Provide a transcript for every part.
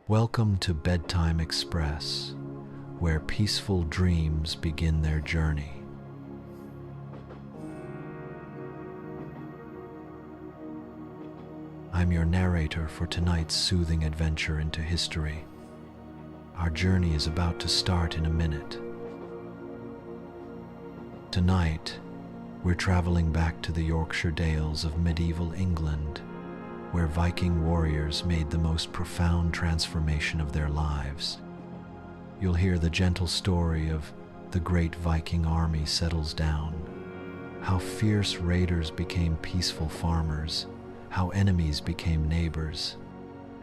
Welcome to Bedtime Express, where peaceful dreams begin their journey. I'm your narrator for tonight's soothing adventure into history. Our journey is about to start in a minute. Tonight, we're traveling back to the Yorkshire Dales of medieval England, where Viking warriors made the most profound transformation of their lives. You'll hear the gentle story of the great Viking army settles down, how fierce raiders became peaceful farmers, how enemies became neighbors,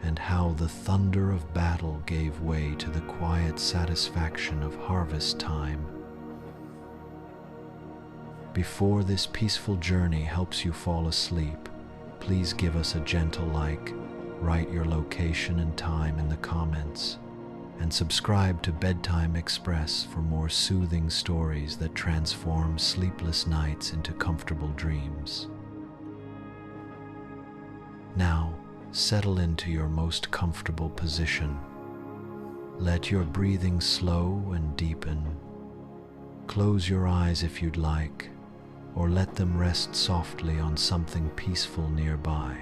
and how the thunder of battle gave way to the quiet satisfaction of harvest time. Before this peaceful journey helps you fall asleep, please give us a gentle like, write your location and time in the comments, and subscribe to Bedtime Express for more soothing stories that transform sleepless nights into comfortable dreams. Now, settle into your most comfortable position. Let your breathing slow and deepen. Close your eyes if you'd like, or let them rest softly on something peaceful nearby.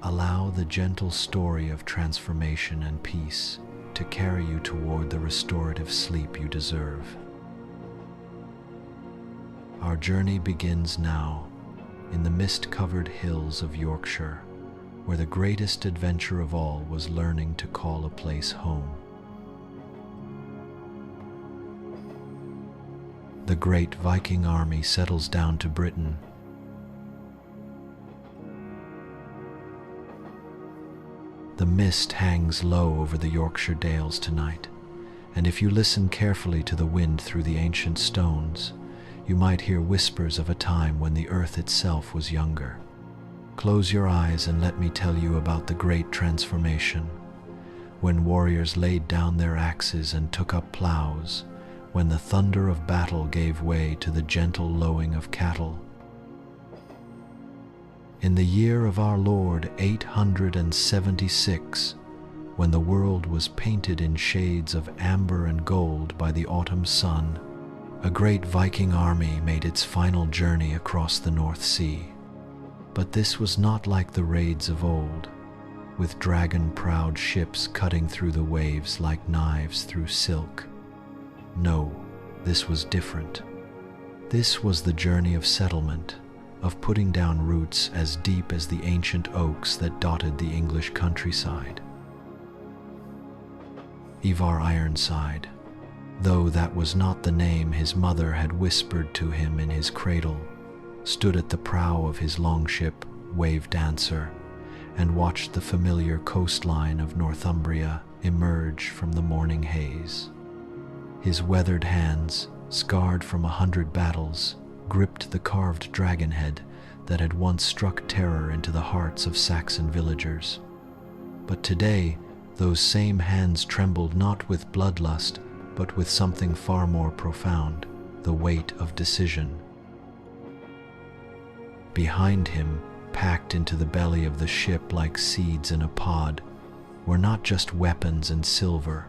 Allow the gentle story of transformation and peace to carry you toward the restorative sleep you deserve. Our journey begins now in the mist-covered hills of Yorkshire, where the greatest adventure of all was learning to call a place home. The great Viking army settles down to Britain. The mist hangs low over the Yorkshire Dales tonight, and if you listen carefully to the wind through the ancient stones, you might hear whispers of a time when the earth itself was younger. Close your eyes and let me tell you about the great transformation, when warriors laid down their axes and took up plows, when the thunder of battle gave way to the gentle lowing of cattle. In the year of our Lord 876, when the world was painted in shades of amber and gold by the autumn sun, a great Viking army made its final journey across the North Sea. But this was not like the raids of old, with dragon-prowed ships cutting through the waves like knives through silk. No, this was different. This was the journey of settlement, of putting down roots as deep as the ancient oaks that dotted the English countryside. Ivar Ironside, though that was not the name his mother had whispered to him in his cradle, stood at the prow of his longship, Wave Dancer, and watched the familiar coastline of Northumbria emerge from the morning haze. His weathered hands, scarred from 100 battles, gripped the carved dragon head that had once struck terror into the hearts of Saxon villagers. But today, those same hands trembled not with bloodlust, but with something far more profound, the weight of decision. Behind him, packed into the belly of the ship like seeds in a pod, were not just weapons and silver,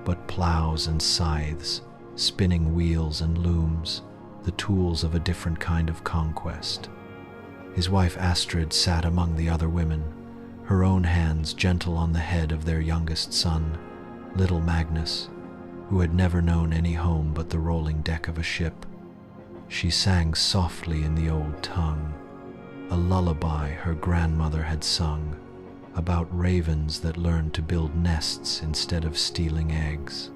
but plows and scythes, spinning wheels and looms, the tools of a different kind of conquest. His wife Astrid sat among the other women, her own hands gentle on the head of their youngest son, little Magnus, who had never known any home but the rolling deck of a ship. She sang softly in the old tongue, a lullaby her grandmother had sung, about ravens that learned to build nests instead of stealing eggs.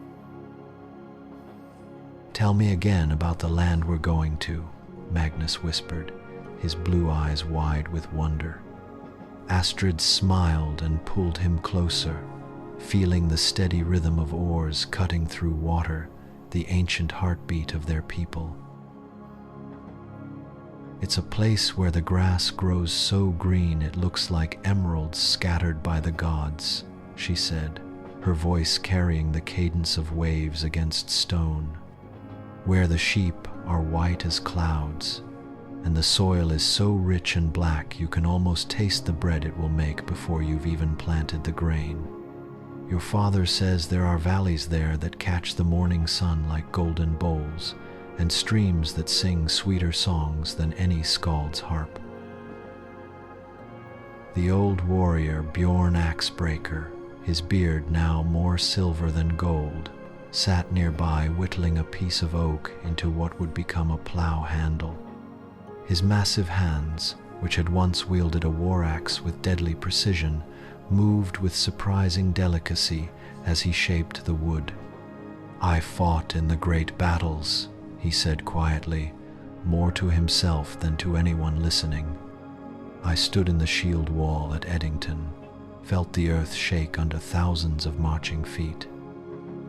"Tell me again about the land we're going to," Magnus whispered, his blue eyes wide with wonder. Astrid smiled and pulled him closer, feeling the steady rhythm of oars cutting through water, the ancient heartbeat of their people. "It's a place where the grass grows so green it looks like emeralds scattered by the gods," she said, her voice carrying the cadence of waves against stone. "Where the sheep are white as clouds, and the soil is so rich and black you can almost taste the bread it will make before you've even planted the grain." Your father says there are valleys there that catch the morning sun like golden bowls, and streams that sing sweeter songs than any skald's harp. The old warrior Bjorn Axebreaker, his beard now more silver than gold, sat nearby whittling a piece of oak into what would become a plow handle. His massive hands, which had once wielded a war axe with deadly precision, moved with surprising delicacy as he shaped the wood. "I fought in the great battles," he said quietly, more to himself than to anyone listening. "I stood in the shield wall at Eddington, felt the earth shake under thousands of marching feet.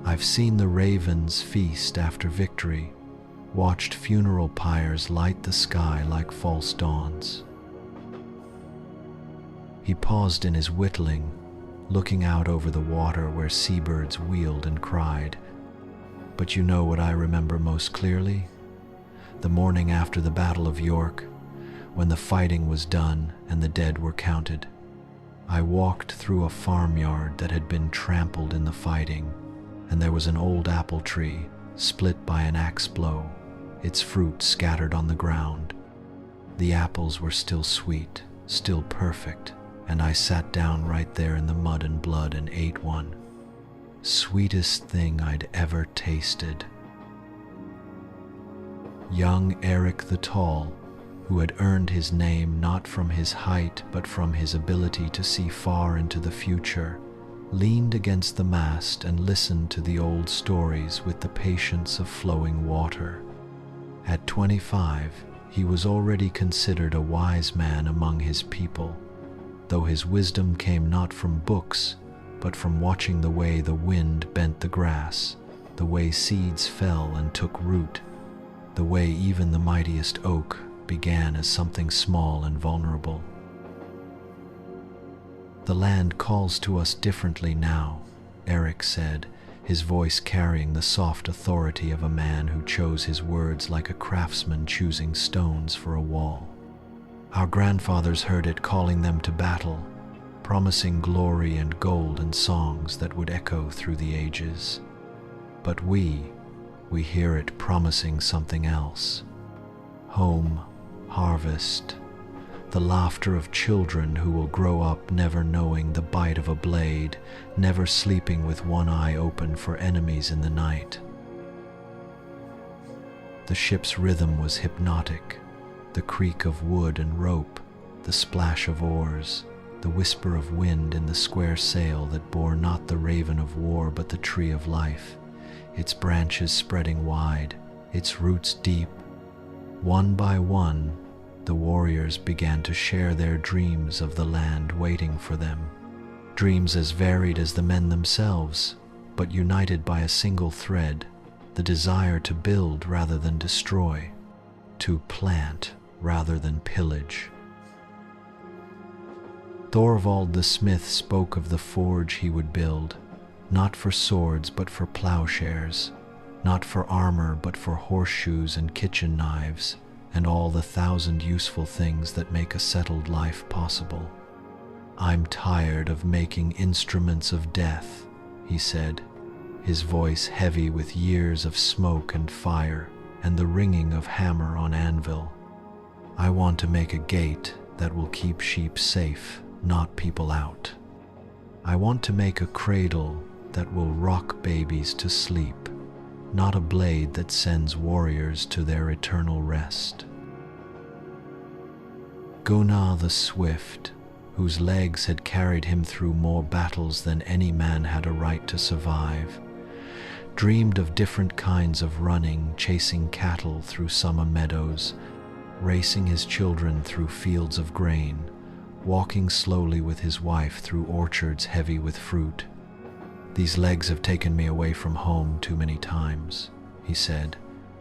I've seen the ravens feast after victory, watched funeral pyres light the sky like false dawns." He paused in his whittling, looking out over the water where seabirds wheeled and cried. "But you know what I remember most clearly? The morning after the Battle of York, when the fighting was done and the dead were counted. I walked through a farmyard that had been trampled in the fighting, and there was an old apple tree split by an axe blow, its fruit scattered on the ground. The apples were still sweet, still perfect, and I sat down right there in the mud and blood and ate one. Sweetest thing I'd ever tasted." Young Eric the Tall, who had earned his name not from his height but from his ability to see far into the future, leaned against the mast and listened to the old stories with the patience of flowing water. At 25, he was already considered a wise man among his people, though his wisdom came not from books, but from watching the way the wind bent the grass, the way seeds fell and took root, the way even the mightiest oak began as something small and vulnerable. "The land calls to us differently now," Eric said, his voice carrying the soft authority of a man who chose his words like a craftsman choosing stones for a wall. "Our grandfathers heard it calling them to battle, promising glory and gold and songs that would echo through the ages. But we hear it promising something else. Home, harvest, the laughter of children who will grow up never knowing the bite of a blade, never sleeping with one eye open for enemies in the night." The ship's rhythm was hypnotic, the creak of wood and rope, the splash of oars, the whisper of wind in the square sail that bore not the raven of war but the tree of life, its branches spreading wide, its roots deep. One by one, the warriors began to share their dreams of the land waiting for them, dreams as varied as the men themselves, but united by a single thread, the desire to build rather than destroy, to plant rather than pillage. Thorvald the smith spoke of the forge he would build, not for swords but for plowshares, not for armor but for horseshoes and kitchen knives, and all the 1,000 useful things that make a settled life possible. "I'm tired of making instruments of death," he said, his voice heavy with years of smoke and fire and the ringing of hammer on anvil. "I want to make a gate that will keep sheep safe, not people out. I want to make a cradle that will rock babies to sleep, not a blade that sends warriors to their eternal rest." Gunnar the Swift, whose legs had carried him through more battles than any man had a right to survive, dreamed of different kinds of running, chasing cattle through summer meadows, racing his children through fields of grain, walking slowly with his wife through orchards heavy with fruit. "These legs have taken me away from home too many times," he said,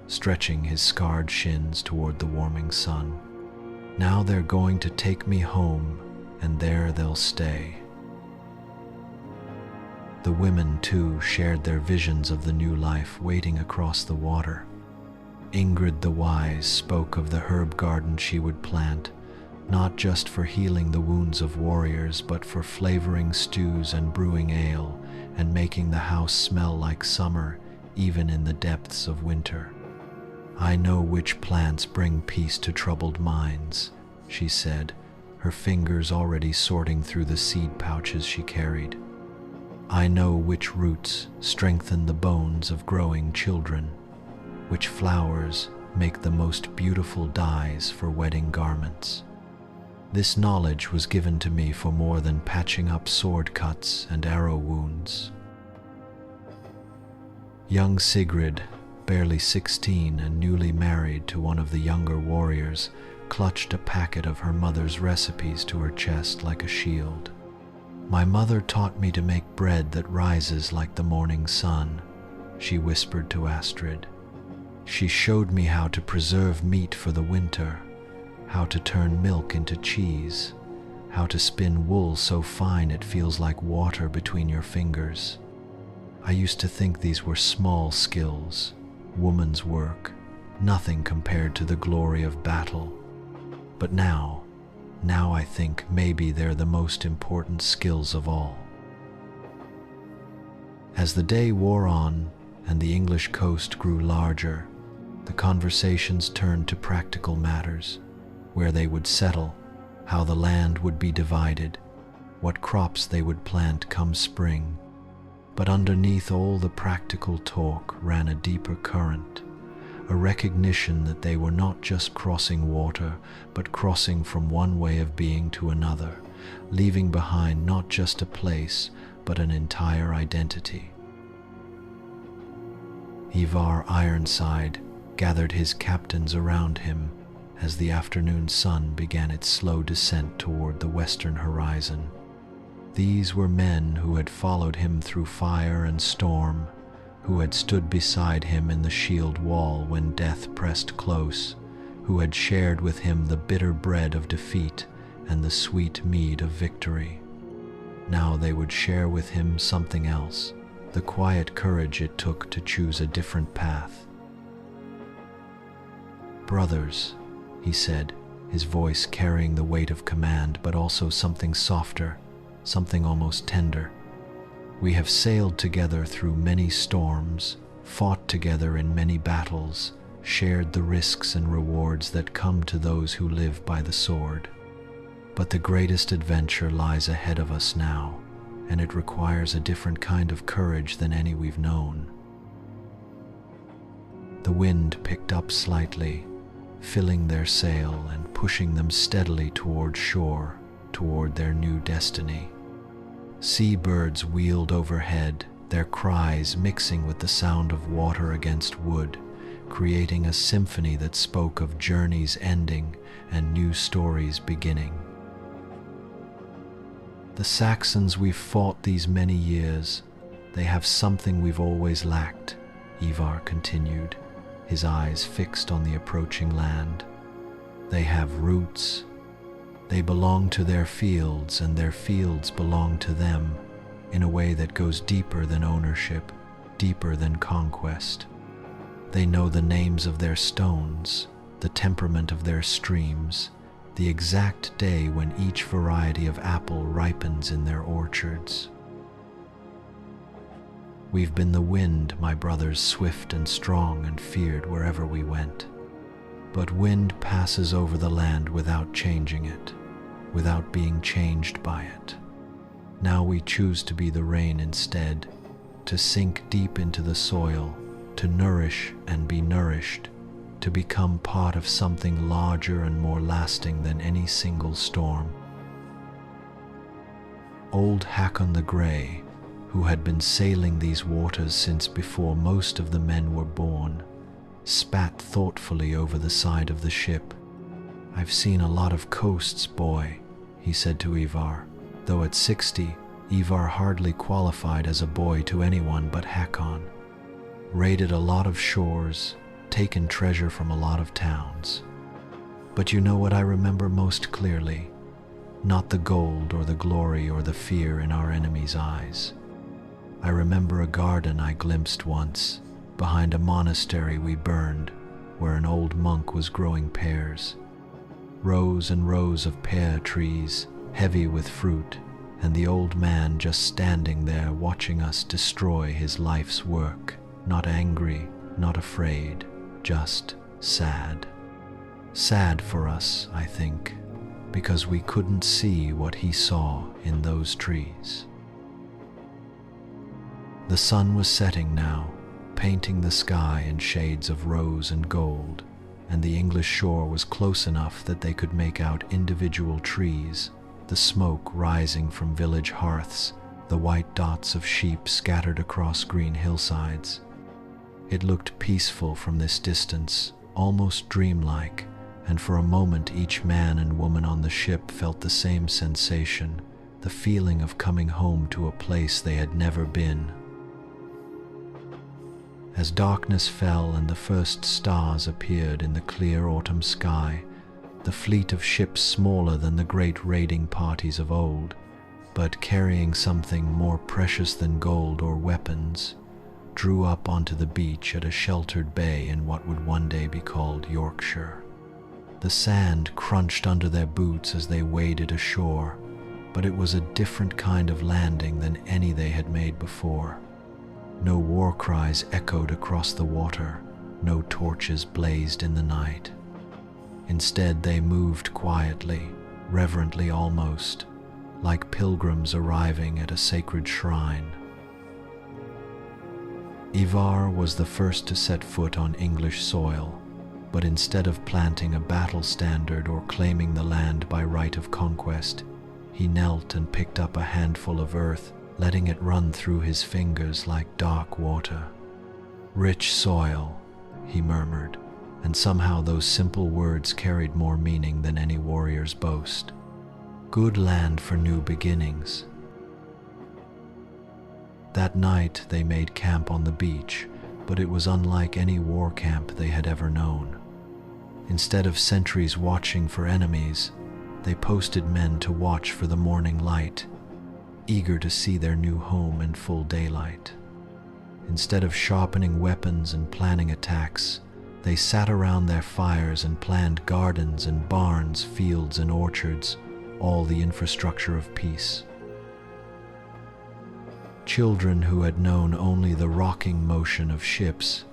stretching his scarred shins toward the warming sun. "Now they're going to take me home, and there they'll stay." The women, too, shared their visions of the new life waiting across the water. Ingrid the Wise spoke of the herb garden she would plant, not just for healing the wounds of warriors, but for flavoring stews and brewing ale, and making the house smell like summer even in the depths of winter. "I know which plants bring peace to troubled minds," she said, her fingers already sorting through the seed pouches she carried. "I know which roots strengthen the bones of growing children, which flowers make the most beautiful dyes for wedding garments." This knowledge was given to me for more than patching up sword cuts and arrow wounds. Young Sigrid, barely 16 and newly married to one of the younger warriors, clutched a packet of her mother's recipes to her chest like a shield. "My mother taught me to make bread that rises like the morning sun," she whispered to Astrid. "She showed me how to preserve meat for the winter, how to turn milk into cheese, how to spin wool so fine it feels like water between your fingers. I used to think these were small skills, woman's work, nothing compared to the glory of battle. But now I think maybe they're the most important skills of all." As the day wore on and the English coast grew larger, the conversations turned to practical matters: where they would settle, how the land would be divided, what crops they would plant come spring. But underneath all the practical talk ran a deeper current, a recognition that they were not just crossing water, but crossing from one way of being to another, leaving behind not just a place, but an entire identity. Ivar Ironside gathered his captains around him as the afternoon sun began its slow descent toward the western horizon. These were men who had followed him through fire and storm, who had stood beside him in the shield wall when death pressed close, who had shared with him the bitter bread of defeat and the sweet mead of victory. Now they would share with him something else, the quiet courage it took to choose a different path. "Brothers," he said, his voice carrying the weight of command, but also something softer, something almost tender. "We have sailed together through many storms, fought together in many battles, shared the risks and rewards that come to those who live by the sword. But the greatest adventure lies ahead of us now, and it requires a different kind of courage than any we've known." The wind picked up slightly, filling their sail and pushing them steadily toward shore, toward their new destiny. Seabirds wheeled overhead, their cries mixing with the sound of water against wood, creating a symphony that spoke of journeys ending and new stories beginning. "The Saxons we've fought these many years, they have something we've always lacked," Ivar continued, his eyes fixed on the approaching land. "They have roots. They belong to their fields, and their fields belong to them, in a way that goes deeper than ownership, deeper than conquest. They know the names of their stones, the temperament of their streams, the exact day when each variety of apple ripens in their orchards. We've been the wind, my brothers, swift and strong and feared wherever we went. But wind passes over the land without changing it, without being changed by it. Now we choose to be the rain instead, to sink deep into the soil, to nourish and be nourished, to become part of something larger and more lasting than any single storm." Old Hakon the Grey, who had been sailing these waters since before most of the men were born, spat thoughtfully over the side of the ship. "I've seen a lot of coasts, boy," he said to Ivar, though at 60, Ivar hardly qualified as a boy to anyone but Hakon. Raided a lot of shores, taken treasure from a lot of towns. But you know what I remember most clearly? Not the gold or the glory or the fear in our enemies' eyes. I remember a garden I glimpsed once, behind a monastery we burned, where an old monk was growing pears. Rows and rows of pear trees, heavy with fruit, and the old man just standing there watching us destroy his life's work, not angry, not afraid, just sad. Sad for us, I think, because we couldn't see what he saw in those trees. The sun was setting now, painting the sky in shades of rose and gold, and the English shore was close enough that they could make out individual trees, the smoke rising from village hearths, the white dots of sheep scattered across green hillsides. It looked peaceful from this distance, almost dreamlike, and for a moment each man and woman on the ship felt the same sensation, the feeling of coming home to a place they had never been. As darkness fell and the first stars appeared in the clear autumn sky, the fleet of ships smaller than the great raiding parties of old, but carrying something more precious than gold or weapons, drew up onto the beach at a sheltered bay in what would one day be called Yorkshire. The sand crunched under their boots as they waded ashore, but it was a different kind of landing than any they had made before. No war cries echoed across the water, no torches blazed in the night. Instead, they moved quietly, reverently almost, like pilgrims arriving at a sacred shrine. Ivar was the first to set foot on English soil, but instead of planting a battle standard or claiming the land by right of conquest, he knelt and picked up a handful of earth, letting it run through his fingers like dark water. "Rich soil," he murmured, and somehow those simple words carried more meaning than any warrior's boast. Good land for new beginnings. That night they made camp on the beach, but it was unlike any war camp they had ever known. Instead of sentries watching for enemies, they posted men to watch for the morning light, eager to see their new home in full daylight. Instead of sharpening weapons and planning attacks, they sat around their fires and planned gardens and barns, fields and orchards, all the infrastructure of peace. Children who had known only the rocking motion of ships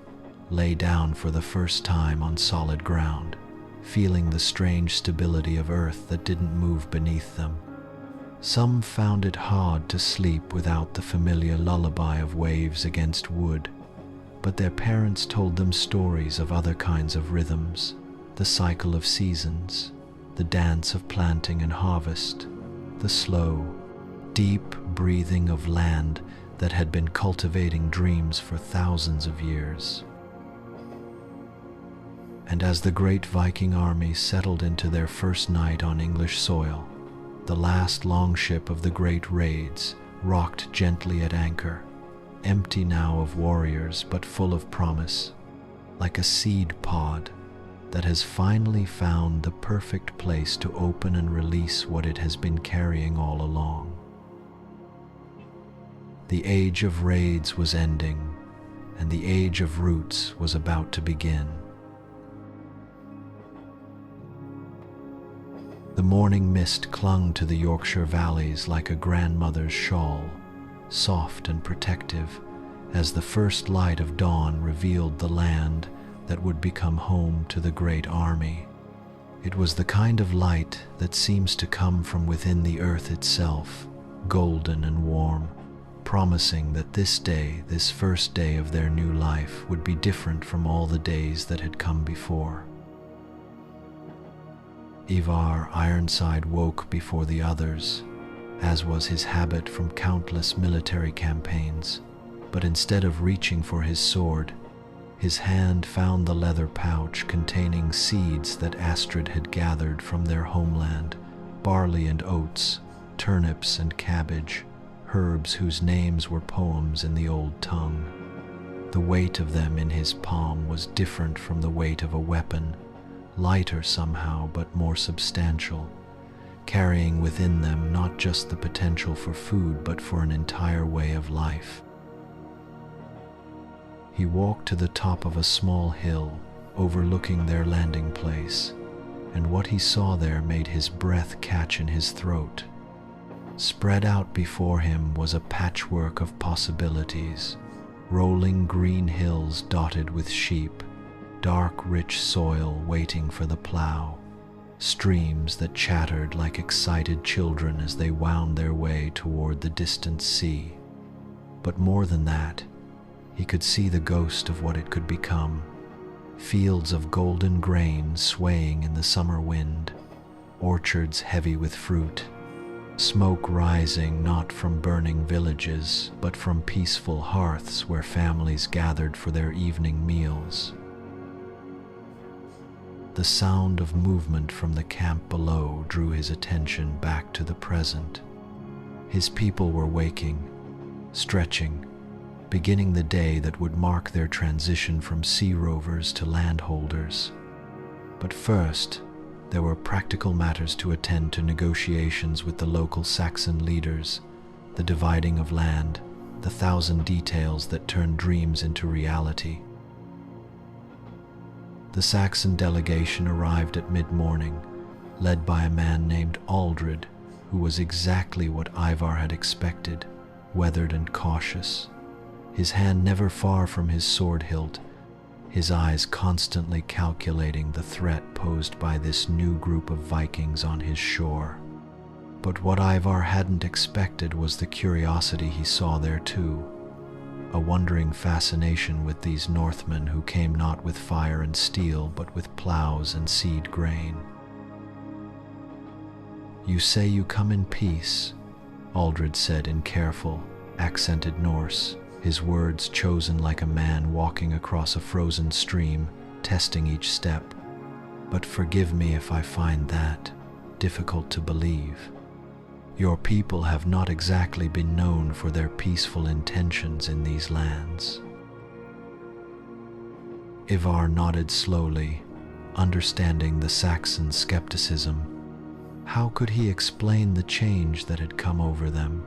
lay down for the first time on solid ground, feeling the strange stability of earth that didn't move beneath them. Some found it hard to sleep without the familiar lullaby of waves against wood, but their parents told them stories of other kinds of rhythms, the cycle of seasons, the dance of planting and harvest, the slow, deep breathing of land that had been cultivating dreams for thousands of years. And as the great Viking army settled into their first night on English soil, the last longship of the great raids rocked gently at anchor, empty now of warriors but full of promise, like a seed pod that has finally found the perfect place to open and release what it has been carrying all along. The age of raids was ending, and the age of roots was about to begin. The morning mist clung to the Yorkshire valleys like a grandmother's shawl, soft and protective, as the first light of dawn revealed the land that would become home to the great army. It was the kind of light that seems to come from within the earth itself, golden and warm, promising that this day, this first day of their new life, would be different from all the days that had come before. Ivar Ironside woke before the others, as was his habit from countless military campaigns, but instead of reaching for his sword, his hand found the leather pouch containing seeds that Astrid had gathered from their homeland, barley and oats, turnips and cabbage, herbs whose names were poems in the old tongue. The weight of them in his palm was different from the weight of a weapon, lighter somehow but more substantial, carrying within them not just the potential for food but for an entire way of life. He walked to the top of a small hill overlooking their landing place, and what he saw there made his breath catch in his throat. Spread out before him was a patchwork of possibilities, rolling green hills dotted with sheep, dark rich soil waiting for the plow, streams that chattered like excited children as they wound their way toward the distant sea. But more than that, he could see the ghost of what it could become, fields of golden grain swaying in the summer wind, orchards heavy with fruit, smoke rising not from burning villages, but from peaceful hearths where families gathered for their evening meals. The sound of movement from the camp below drew his attention back to the present. His people were waking, stretching, beginning the day that would mark their transition from sea rovers to landholders. But first, there were practical matters to attend to: negotiations with the local Saxon leaders, the dividing of land, the thousand details that turned dreams into reality. The Saxon delegation arrived at mid-morning, led by a man named Aldred, who was exactly what Ivar had expected, weathered and cautious, his hand never far from his sword hilt, his eyes constantly calculating the threat posed by this new group of Vikings on his shore. But what Ivar hadn't expected was the curiosity he saw there too, a wondering fascination with these Northmen who came not with fire and steel but with plows and seed grain. "You say you come in peace," Aldred said in careful, accented Norse, his words chosen like a man walking across a frozen stream, testing each step. "But forgive me if I find that difficult to believe. Your people have not exactly been known for their peaceful intentions in these lands." Ivar nodded slowly, understanding the Saxon skepticism. How could he explain the change that had come over them,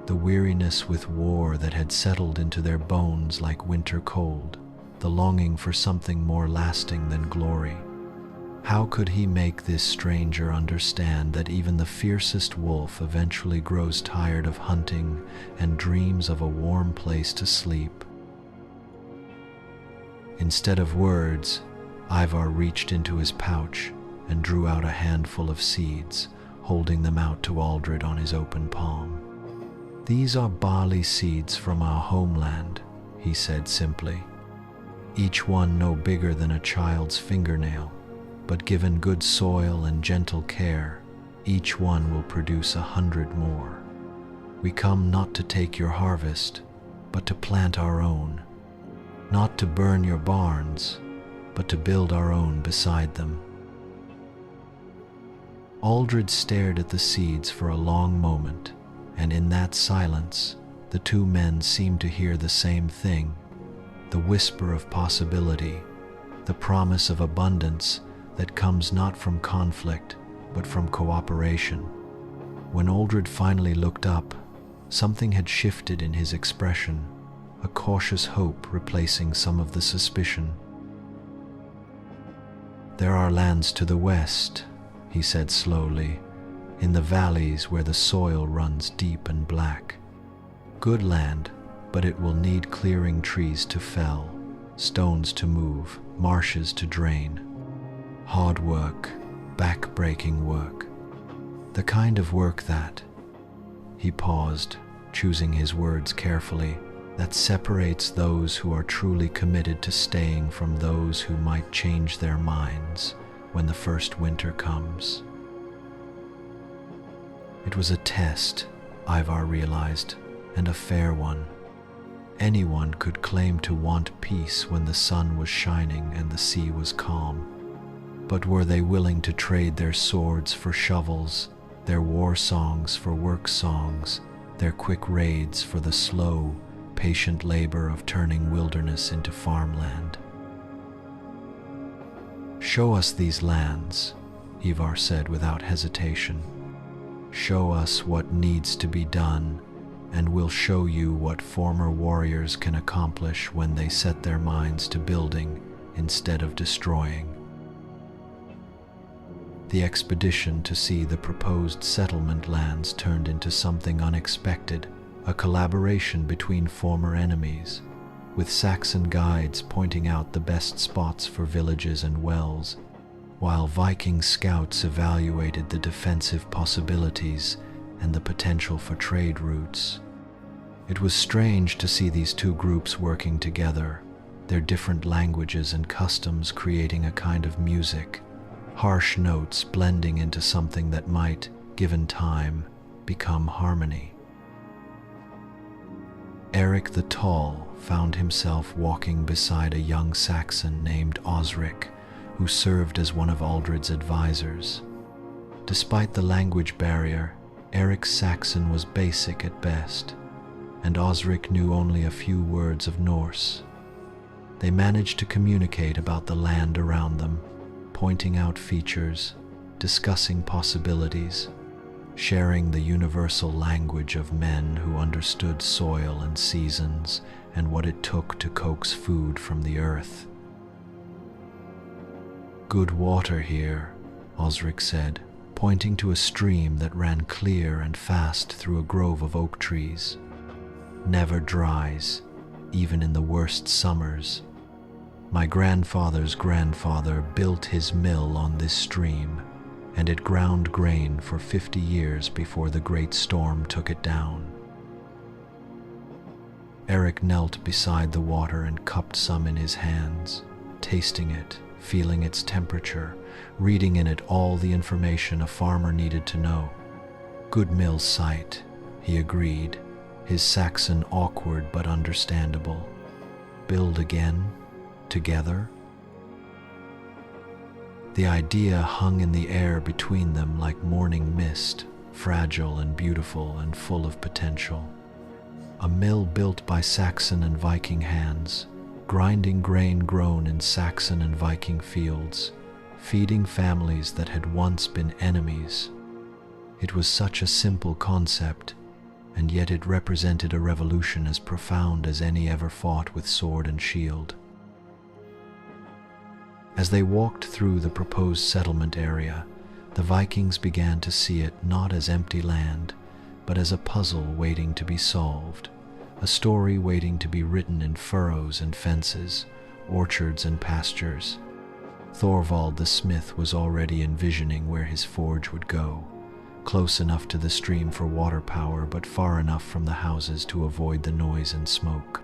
the weariness with war that had settled into their bones like winter cold, the longing for something more lasting than glory? How could he make this stranger understand that even the fiercest wolf eventually grows tired of hunting and dreams of a warm place to sleep? Instead of words, Ivar reached into his pouch and drew out a handful of seeds, holding them out to Aldred on his open palm. "These are barley seeds from our homeland," he said simply. "Each one no bigger than a child's fingernail, but given good soil and gentle care, each one will produce 100 more. We come not to take your harvest, but to plant our own, not to burn your barns, but to build our own beside them." Aldred stared at the seeds for a long moment, and in that silence, the two men seemed to hear the same thing, the whisper of possibility, the promise of abundance that comes not from conflict, but from cooperation. When Aldred finally looked up, something had shifted in his expression, a cautious hope replacing some of the suspicion. "There are lands to the west," he said slowly, "in the valleys where the soil runs deep and black. Good land, but it will need clearing trees to fell, stones to move, marshes to drain. Hard work, back-breaking work. The kind of work that," he paused, choosing his words carefully, "that separates those who are truly committed to staying from those who might change their minds when the first winter comes." It was a test, Ivar realized, and a fair one. Anyone could claim to want peace when the sun was shining and the sea was calm. But were they willing to trade their swords for shovels, their war songs for work songs, their quick raids for the slow, patient labor of turning wilderness into farmland? "Show us these lands," Ivar said without hesitation. "Show us what needs to be done, and we'll show you what former warriors can accomplish when they set their minds to building instead of destroying." The expedition to see the proposed settlement lands turned into something unexpected, a collaboration between former enemies, with Saxon guides pointing out the best spots for villages and wells, while Viking scouts evaluated the defensive possibilities and the potential for trade routes. It was strange to see these two groups working together, their different languages and customs creating a kind of music, harsh notes blending into something that might, given time, become harmony. Eric the Tall found himself walking beside a young Saxon named Osric, who served as one of Aldred's advisors. Despite the language barrier, Eric's Saxon was basic at best, and Osric knew only a few words of Norse. They managed to communicate about the land around them, pointing out features, discussing possibilities, sharing the universal language of men who understood soil and seasons and what it took to coax food from the earth. "Good water here," Osric said, pointing to a stream that ran clear and fast through a grove of oak trees. "Never dries, even in the worst summers. My grandfather's grandfather built his mill on this stream, and it ground grain for 50 years before the great storm took it down." Eric knelt beside the water and cupped some in his hands, tasting it, feeling its temperature, reading in it all the information a farmer needed to know. "Good mill site," he agreed, his Saxon awkward but understandable. "Build again? Together?" The idea hung in the air between them like morning mist, fragile and beautiful and full of potential. A mill built by Saxon and Viking hands, grinding grain grown in Saxon and Viking fields, feeding families that had once been enemies. It was such a simple concept, and yet it represented a revolution as profound as any ever fought with sword and shield. As they walked through the proposed settlement area, the Vikings began to see it not as empty land, but as a puzzle waiting to be solved, a story waiting to be written in furrows and fences, orchards and pastures. Thorvald the smith was already envisioning where his forge would go, close enough to the stream for water power but far enough from the houses to avoid the noise and smoke.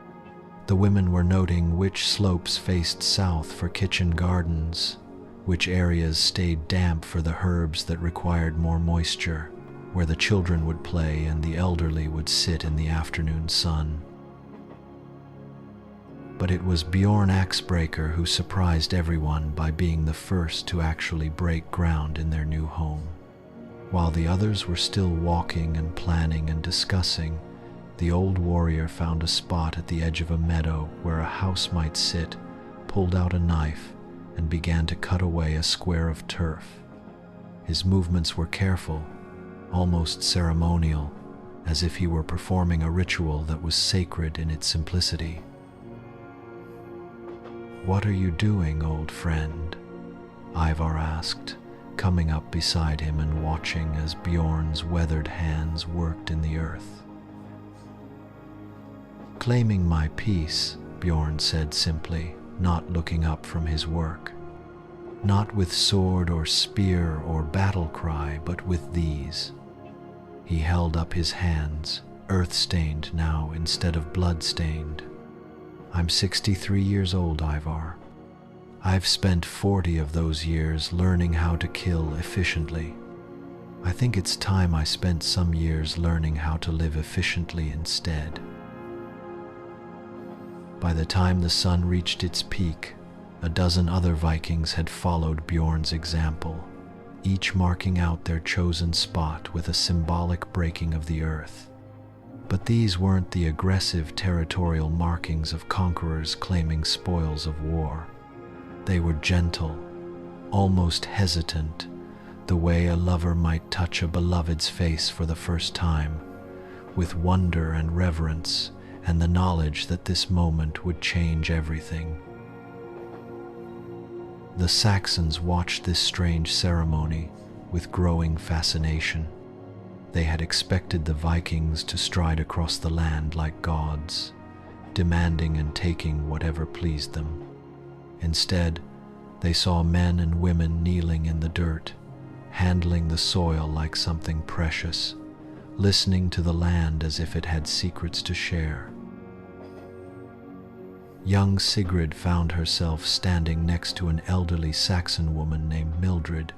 The women were noting which slopes faced south for kitchen gardens, which areas stayed damp for the herbs that required more moisture, where the children would play and the elderly would sit in the afternoon sun. But it was Bjorn Axebreaker who surprised everyone by being the first to actually break ground in their new home. While the others were still walking and planning and discussing, the old warrior found a spot at the edge of a meadow where a house might sit, pulled out a knife, and began to cut away a square of turf. His movements were careful, almost ceremonial, as if he were performing a ritual that was sacred in its simplicity. "What are you doing, old friend?" Ivar asked, coming up beside him and watching as Bjorn's weathered hands worked in the earth. "Claiming my peace," Bjorn said simply, not looking up from his work. "Not with sword or spear or battle cry, but with these." He held up his hands, earth-stained now instead of blood-stained. "I'm 63 years old, Ivar. I've spent 40 of those years learning how to kill efficiently. I think it's time I spent some years learning how to live efficiently instead." By the time the sun reached its peak, a dozen other Vikings had followed Bjorn's example, each marking out their chosen spot with a symbolic breaking of the earth. But these weren't the aggressive territorial markings of conquerors claiming spoils of war. They were gentle, almost hesitant, the way a lover might touch a beloved's face for the first time, with wonder and reverence and the knowledge that this moment would change everything. The Saxons watched this strange ceremony with growing fascination. They had expected the Vikings to stride across the land like gods, demanding and taking whatever pleased them. Instead, they saw men and women kneeling in the dirt, handling the soil like something precious, listening to the land as if it had secrets to share. Young Sigrid found herself standing next to an elderly Saxon woman named Mildred,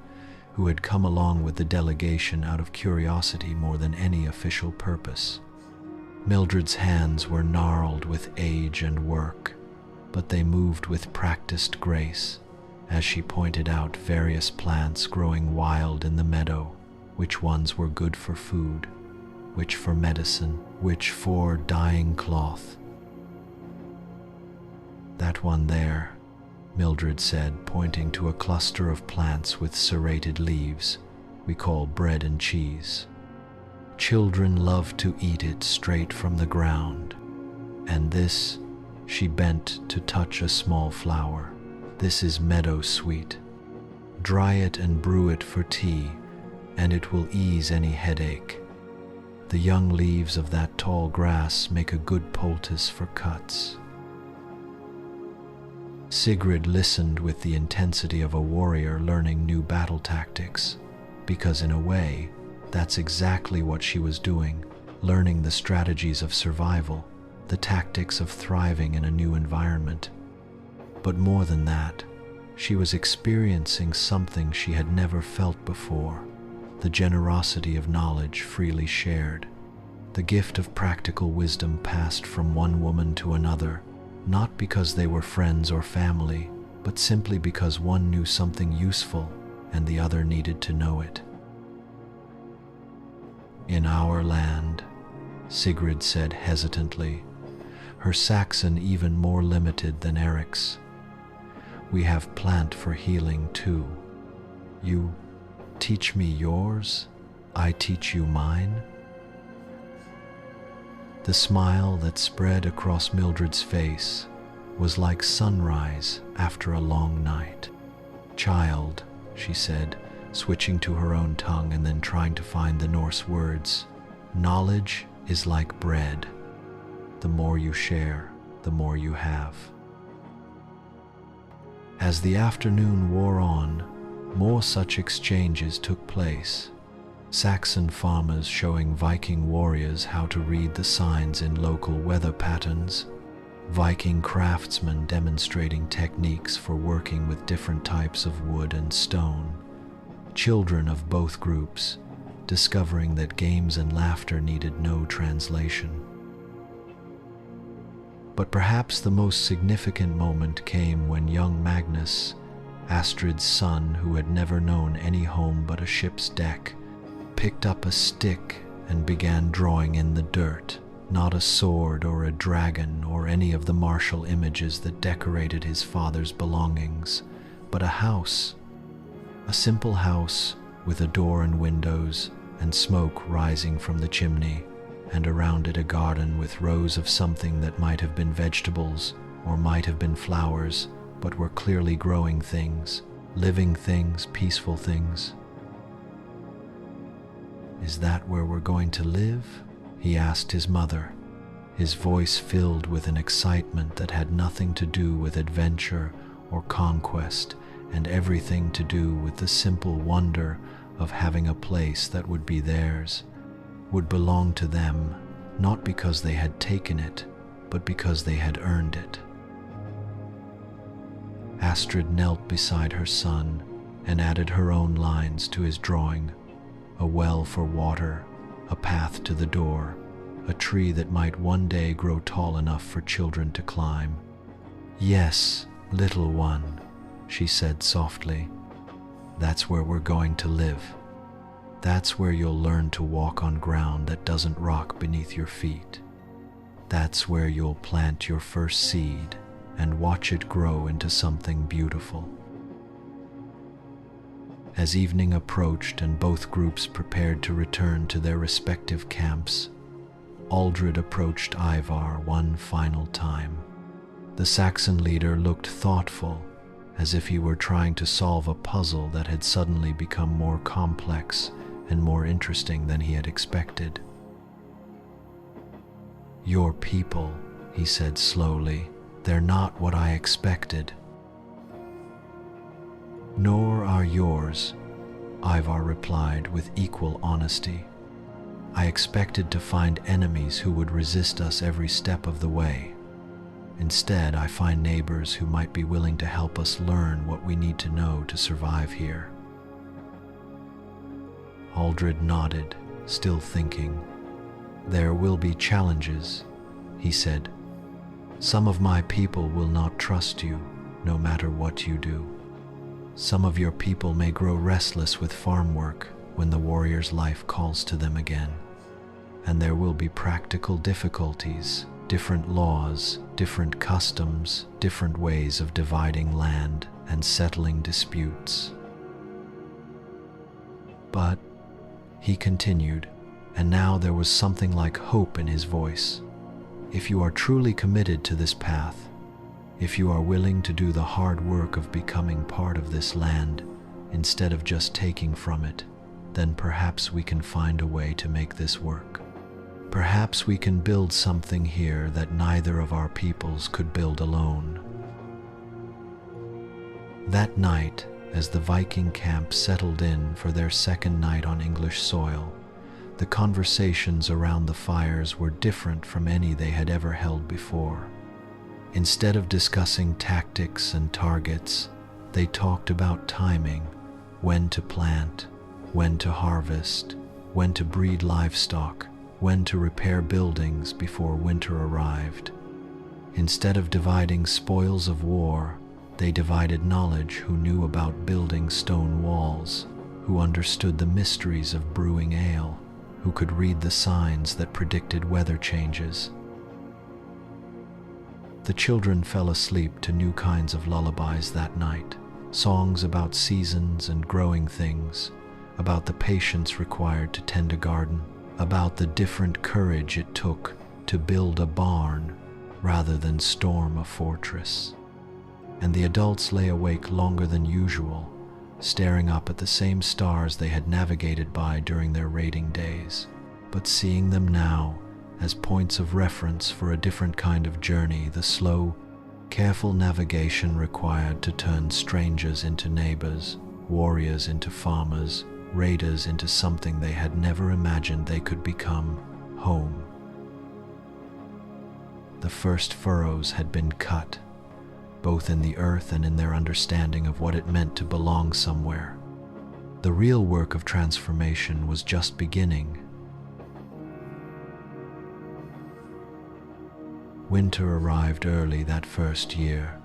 who had come along with the delegation out of curiosity more than any official purpose. Mildred's hands were gnarled with age and work, but they moved with practiced grace as she pointed out various plants growing wild in the meadow, which ones were good for food, which for medicine, which for dyeing cloth. "That one there," Mildred said, pointing to a cluster of plants with serrated leaves, "we call bread and cheese. Children love to eat it straight from the ground. And this," she bent to touch a small flower, "this is meadow sweet. Dry it and brew it for tea, and it will ease any headache. The young leaves of that tall grass make a good poultice for cuts." Sigrid listened with the intensity of a warrior learning new battle tactics, because in a way, that's exactly what she was doing, learning the strategies of survival, the tactics of thriving in a new environment. But more than that, she was experiencing something she had never felt before, the generosity of knowledge freely shared, the gift of practical wisdom passed from one woman to another, not because they were friends or family, but simply because one knew something useful and the other needed to know it. "In our land," Sigrid said hesitantly, her Saxon even more limited than Eric's, "we have plant for healing too. You teach me yours, I teach you mine." The smile that spread across Mildred's face was like sunrise after a long night. "Child," she said, switching to her own tongue and then trying to find the Norse words, "knowledge is like bread. The more you share, the more you have." As the afternoon wore on, more such exchanges took place. Saxon farmers showing Viking warriors how to read the signs in local weather patterns, Viking craftsmen demonstrating techniques for working with different types of wood and stone, children of both groups discovering that games and laughter needed no translation. But perhaps the most significant moment came when young Magnus, Astrid's son who had never known any home but a ship's deck, picked up a stick and began drawing in the dirt, not a sword or a dragon or any of the martial images that decorated his father's belongings, but a house, a simple house with a door and windows and smoke rising from the chimney, and around it a garden with rows of something that might have been vegetables or might have been flowers, but were clearly growing things, living things, peaceful things. "Is that where we're going to live?" he asked his mother, his voice filled with an excitement that had nothing to do with adventure or conquest and everything to do with the simple wonder of having a place that would be theirs, would belong to them, not because they had taken it, but because they had earned it. Astrid knelt beside her son and added her own lines to his drawing: a well for water, a path to the door, a tree that might one day grow tall enough for children to climb. "Yes, little one," she said softly, "that's where we're going to live. That's where you'll learn to walk on ground that doesn't rock beneath your feet. That's where you'll plant your first seed and watch it grow into something beautiful." As evening approached and both groups prepared to return to their respective camps, Aldred approached Ivar one final time. The Saxon leader looked thoughtful, as if he were trying to solve a puzzle that had suddenly become more complex and more interesting than he had expected. "Your people," he said slowly, "they're not what I expected." "Nor are yours," Ivar replied with equal honesty. "I expected to find enemies who would resist us every step of the way. Instead, I find neighbors who might be willing to help us learn what we need to know to survive here." Aldred nodded, still thinking. "There will be challenges," he said. "Some of my people will not trust you, no matter what you do. Some of your people may grow restless with farm work when the warrior's life calls to them again. And there will be practical difficulties, different laws, different customs, different ways of dividing land and settling disputes. But," he continued, and now there was something like hope in his voice, "if you are truly committed to this path, if you are willing to do the hard work of becoming part of this land instead of just taking from it, then perhaps we can find a way to make this work. Perhaps we can build something here that neither of our peoples could build alone." That night, as the Viking camp settled in for their second night on English soil, the conversations around the fires were different from any they had ever held before. Instead of discussing tactics and targets, they talked about timing, when to plant, when to harvest, when to breed livestock, when to repair buildings before winter arrived. Instead of dividing spoils of war, they divided knowledge: who knew about building stone walls, who understood the mysteries of brewing ale, who could read the signs that predicted weather changes. The children fell asleep to new kinds of lullabies that night, songs about seasons and growing things, about the patience required to tend a garden, about the different courage it took to build a barn rather than storm a fortress. And the adults lay awake longer than usual, staring up at the same stars they had navigated by during their raiding days, but seeing them now as points of reference for a different kind of journey, the slow, careful navigation required to turn strangers into neighbors, warriors into farmers, raiders into something they had never imagined they could become: home. The first furrows had been cut, both in the earth and in their understanding of what it meant to belong somewhere. The real work of transformation was just beginning. Winter arrived early that first year,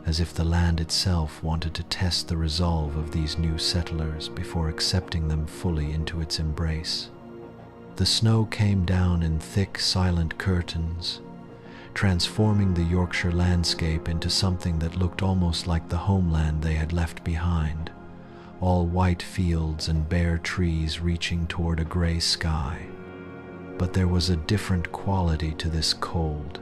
as if the land itself wanted to test the resolve of these new settlers before accepting them fully into its embrace. The snow came down in thick, silent curtains, transforming the Yorkshire landscape into something that looked almost like the homeland they had left behind, all white fields and bare trees reaching toward a gray sky. But there was a different quality to this cold,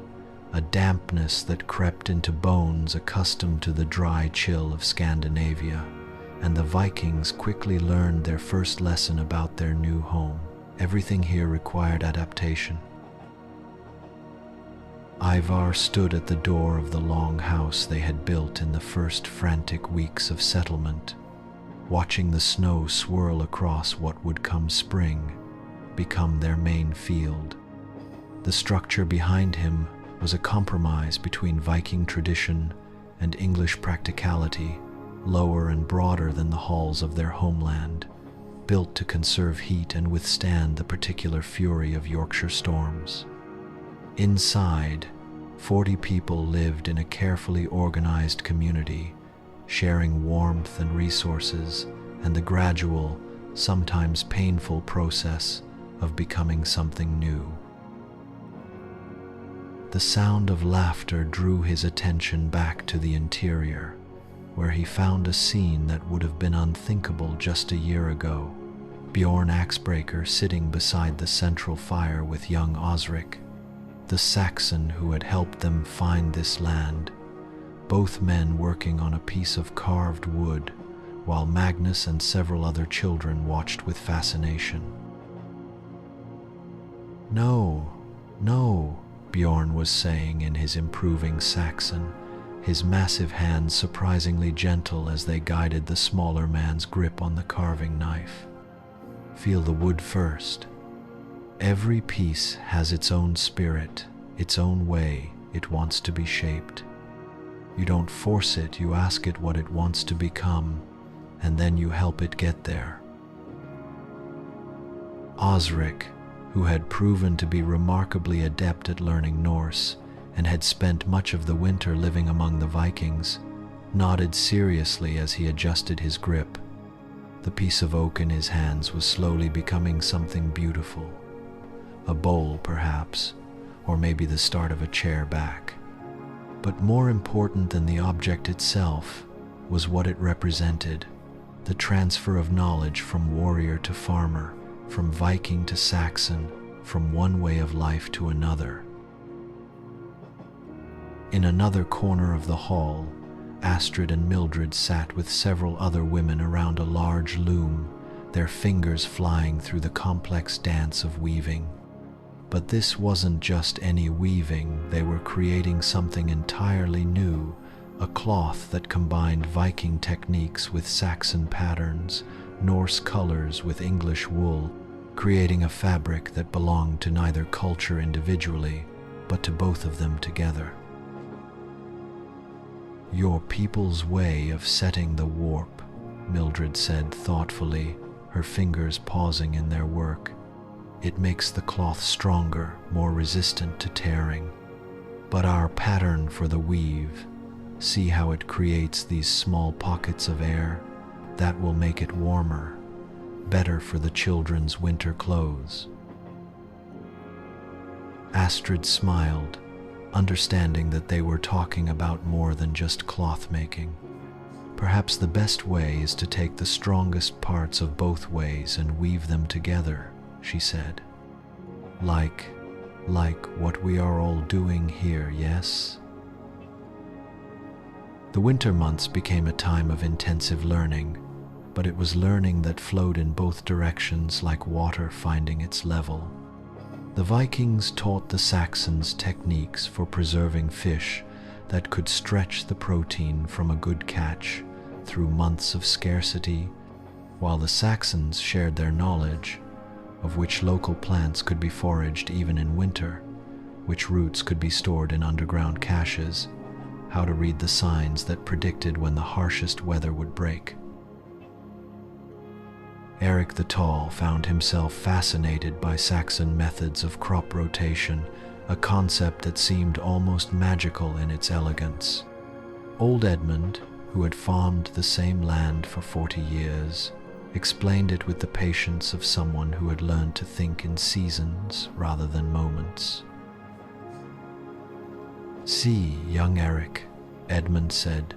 a dampness that crept into bones accustomed to the dry chill of Scandinavia, and the Vikings quickly learned their first lesson about their new home. Everything here required adaptation. Ivar stood at the door of the long house they had built in the first frantic weeks of settlement, watching the snow swirl across what would come spring, become their main field. The structure behind him was a compromise between Viking tradition and English practicality, lower and broader than the halls of their homeland, built to conserve heat and withstand the particular fury of Yorkshire storms. Inside, 40 people lived in a carefully organized community, sharing warmth and resources and the gradual, sometimes painful process of becoming something new. The sound of laughter drew his attention back to the interior, where he found a scene that would have been unthinkable just a year ago. Bjorn Axebreaker sitting beside the central fire with young Osric, the Saxon who had helped them find this land, both men working on a piece of carved wood, while Magnus and several other children watched with fascination. "No, no," Bjorn was saying in his improving Saxon, his massive hands surprisingly gentle as they guided the smaller man's grip on the carving knife. "Feel the wood first. Every piece has its own spirit, its own way it wants to be shaped. You don't force it, you ask it what it wants to become, and then you help it get there." Osric, who had proven to be remarkably adept at learning Norse and had spent much of the winter living among the Vikings, nodded seriously as he adjusted his grip. The piece of oak in his hands was slowly becoming something beautiful. A bowl, perhaps, or maybe the start of a chair back. But more important than the object itself was what it represented, the transfer of knowledge from warrior to farmer, from Viking to Saxon, from one way of life to another. In another corner of the hall, Astrid and Mildred sat with several other women around a large loom, their fingers flying through the complex dance of weaving. But this wasn't just any weaving, they were creating something entirely new, a cloth that combined Viking techniques with Saxon patterns, Norse colors with English wool, creating a fabric that belonged to neither culture individually, but to both of them together. "Your people's way of setting the warp," Mildred said thoughtfully, her fingers pausing in their work. "It makes the cloth stronger, more resistant to tearing. But our pattern for the weave, see how it creates these small pockets of air? That will make it warmer, better for the children's winter clothes." Astrid smiled, understanding that they were talking about more than just cloth making. "Perhaps the best way is to take the strongest parts of both ways and weave them together," she said. Like what we are all doing here, yes?" The winter months became a time of intensive learning, but it was learning that flowed in both directions like water finding its level. The Vikings taught the Saxons techniques for preserving fish that could stretch the protein from a good catch through months of scarcity, while the Saxons shared their knowledge of which local plants could be foraged even in winter, which roots could be stored in underground caches, how to read the signs that predicted when the harshest weather would break. Eric the Tall found himself fascinated by Saxon methods of crop rotation, a concept that seemed almost magical in its elegance. Old Edmund, who had farmed the same land for 40 years, explained it with the patience of someone who had learned to think in seasons rather than moments. "See, young Eric," Edmund said,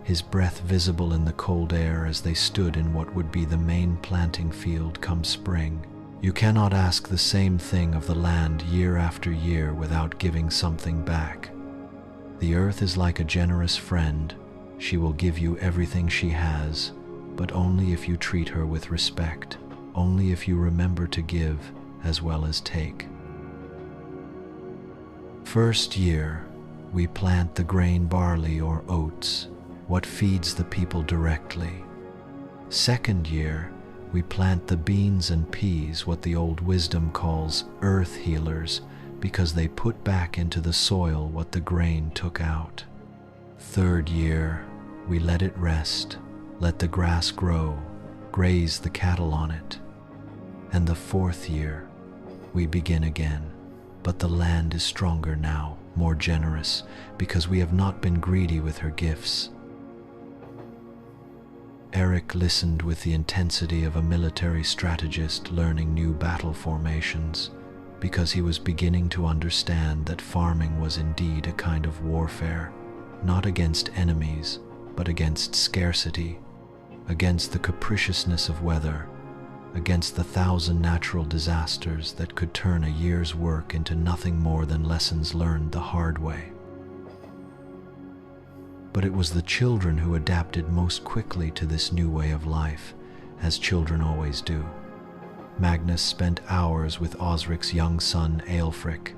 his breath visible in the cold air as they stood in what would be the main planting field come spring. "You cannot ask the same thing of the land year after year without giving something back. The earth is like a generous friend. She will give you everything she has, but only if you treat her with respect, only if you remember to give as well as take. First year, we plant the grain barley or oats, what feeds the people directly. Second year, we plant the beans and peas, what the old wisdom calls earth healers, because they put back into the soil what the grain took out. Third year, we let it rest, let the grass grow, graze the cattle on it. And the fourth year, we begin again. But the land is stronger now, more generous, because we have not been greedy with her gifts." Eric listened with the intensity of a military strategist learning new battle formations, because he was beginning to understand that farming was indeed a kind of warfare, not against enemies, but against scarcity, against the capriciousness of weather, against the 1,000 natural disasters that could turn a year's work into nothing more than lessons learned the hard way. But it was the children who adapted most quickly to this new way of life, as children always do. Magnus spent hours with Osric's young son Aelfric,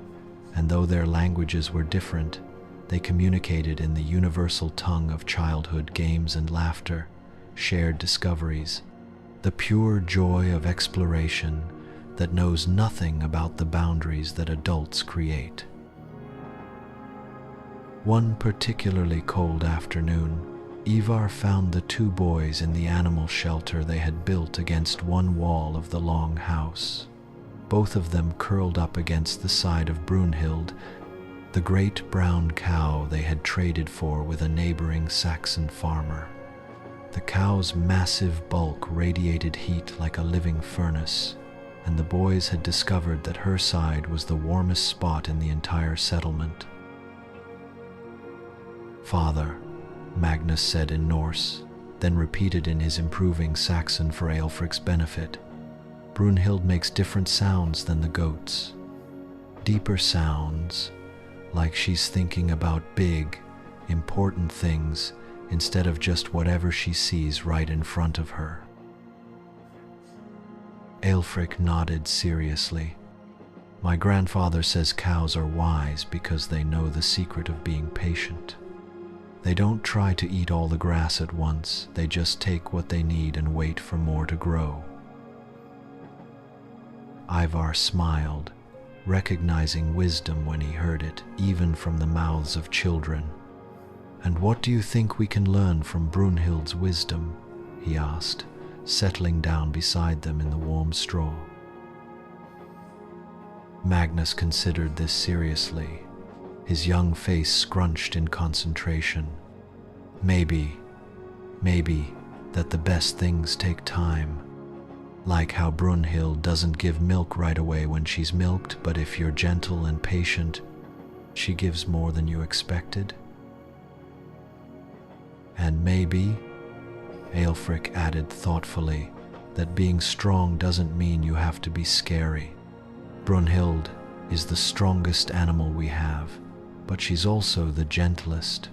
and though their languages were different, they communicated in the universal tongue of childhood games and laughter, shared discoveries, the pure joy of exploration that knows nothing about the boundaries that adults create. One particularly cold afternoon, Ivar found the two boys in the animal shelter they had built against one wall of the long house. Both of them curled up against the side of Brunhild, the great brown cow they had traded for with a neighboring Saxon farmer. The cow's massive bulk radiated heat like a living furnace, and the boys had discovered that her side was the warmest spot in the entire settlement. "Father," Magnus said in Norse, then repeated in his improving Saxon for Aelfric's benefit. "Brunhild makes different sounds than the goats. Deeper sounds, like she's thinking about big, important things instead of just whatever she sees right in front of her." Aelfric nodded seriously. "My grandfather says cows are wise because they know the secret of being patient. They don't try to eat all the grass at once, they just take what they need and wait for more to grow." Ivar smiled, recognizing wisdom when he heard it, even from the mouths of children. "And what do you think we can learn from Brunhild's wisdom?" he asked, settling down beside them in the warm straw. Magnus considered this seriously, his young face scrunched in concentration. Maybe that the best things take time. Like how Brunhild doesn't give milk right away when she's milked, but if you're gentle and patient, she gives more than you expected. And maybe, Aelfric added thoughtfully, that being strong doesn't mean you have to be scary. Brunhild is the strongest animal we have, but she's also the gentlest.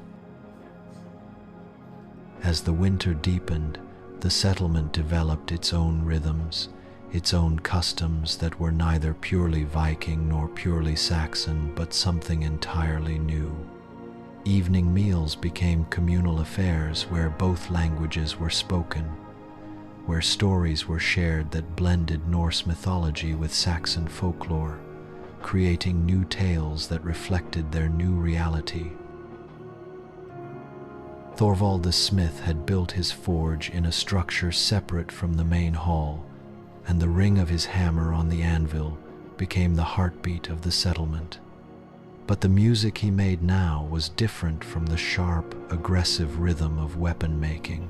As the winter deepened, the settlement developed its own rhythms, its own customs that were neither purely Viking nor purely Saxon, but something entirely new. Evening meals became communal affairs where both languages were spoken, where stories were shared that blended Norse mythology with Saxon folklore, creating new tales that reflected their new reality. Thorvald the smith had built his forge in a structure separate from the main hall, and the ring of his hammer on the anvil became the heartbeat of the settlement. But the music he made now was different from the sharp, aggressive rhythm of weapon making.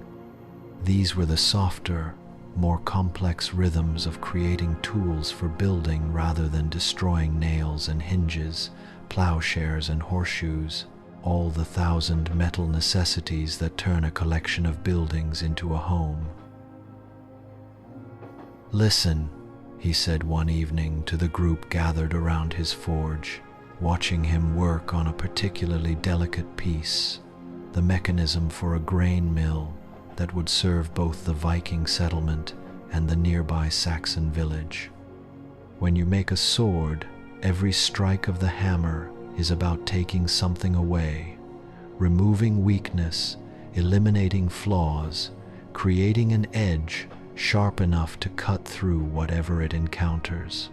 These were the softer, more complex rhythms of creating tools for building rather than destroying nails and hinges, plowshares and horseshoes, all the 1,000 metal necessities that turn a collection of buildings into a home. "Listen," he said one evening to the group gathered around his forge, watching him work on a particularly delicate piece, the mechanism for a grain mill that would serve both the Viking settlement and the nearby Saxon village. "When you make a sword, every strike of the hammer is about taking something away, removing weakness, eliminating flaws, creating an edge sharp enough to cut through whatever it encounters.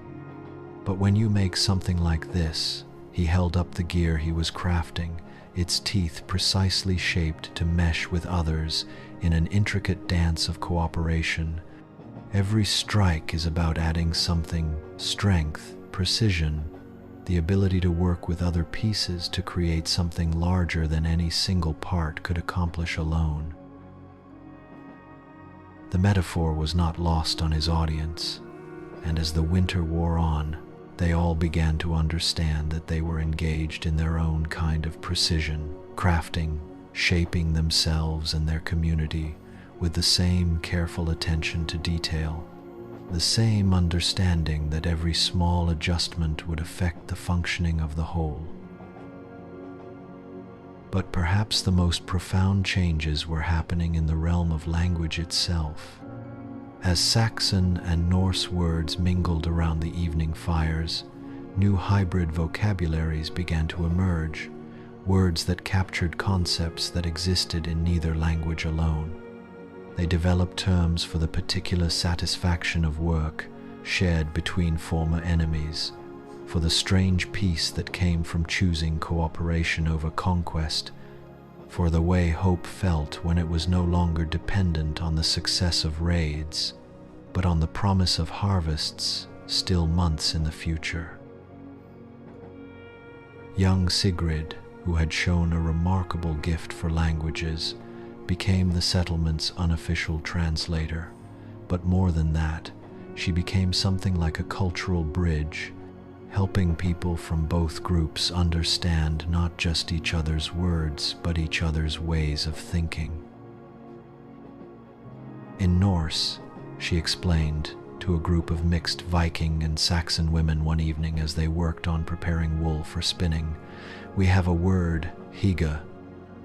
But when you make something like this," he held up the gear he was crafting, its teeth precisely shaped to mesh with others in an intricate dance of cooperation. "Every strike is about adding something, strength, precision, the ability to work with other pieces to create something larger than any single part could accomplish alone." The metaphor was not lost on his audience, and as the winter wore on, they all began to understand that they were engaged in their own kind of precision, crafting, shaping themselves and their community with the same careful attention to detail, the same understanding that every small adjustment would affect the functioning of the whole. But perhaps the most profound changes were happening in the realm of language itself. As Saxon and Norse words mingled around the evening fires, new hybrid vocabularies began to emerge, words that captured concepts that existed in neither language alone. They developed terms for the particular satisfaction of work shared between former enemies, for the strange peace that came from choosing cooperation over conquest, for the way hope felt when it was no longer dependent on the success of raids, but on the promise of harvests still months in the future. Young Sigrid, who had shown a remarkable gift for languages, became the settlement's unofficial translator, but more than that, she became something like a cultural bridge, helping people from both groups understand not just each other's words, but each other's ways of thinking. In Norse, she explained to a group of mixed Viking and Saxon women one evening as they worked on preparing wool for spinning, "We have a word, higa.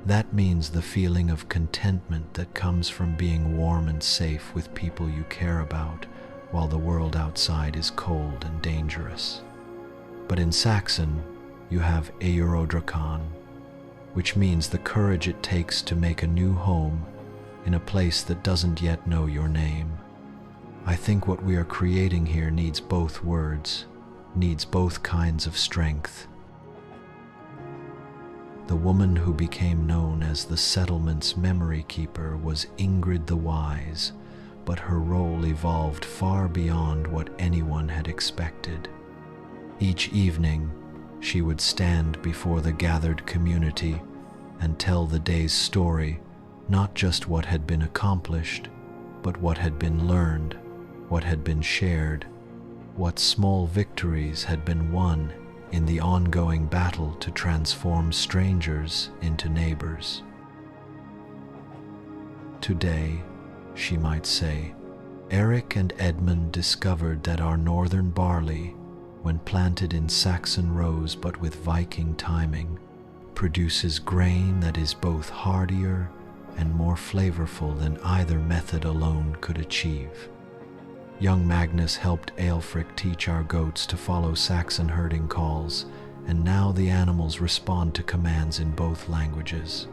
That means the feeling of contentment that comes from being warm and safe with people you care about, while the world outside is cold and dangerous. But in Saxon, you have Ejurodrakan, which means the courage it takes to make a new home in a place that doesn't yet know your name. I think what we are creating here needs both words, needs both kinds of strength." The woman who became known as the settlement's memory keeper was Ingrid the Wise, but her role evolved far beyond what anyone had expected. Each evening, she would stand before the gathered community and tell the day's story, not just what had been accomplished, but what had been learned, what had been shared, what small victories had been won in the ongoing battle to transform strangers into neighbors. Today, she might say, Eric and Edmund discovered that our northern barley, when planted in Saxon rows but with Viking timing, produces grain that is both hardier and more flavorful than either method alone could achieve. Young Magnus helped Aelfric teach our goats to follow Saxon herding calls, and now the animals respond to commands in both languages.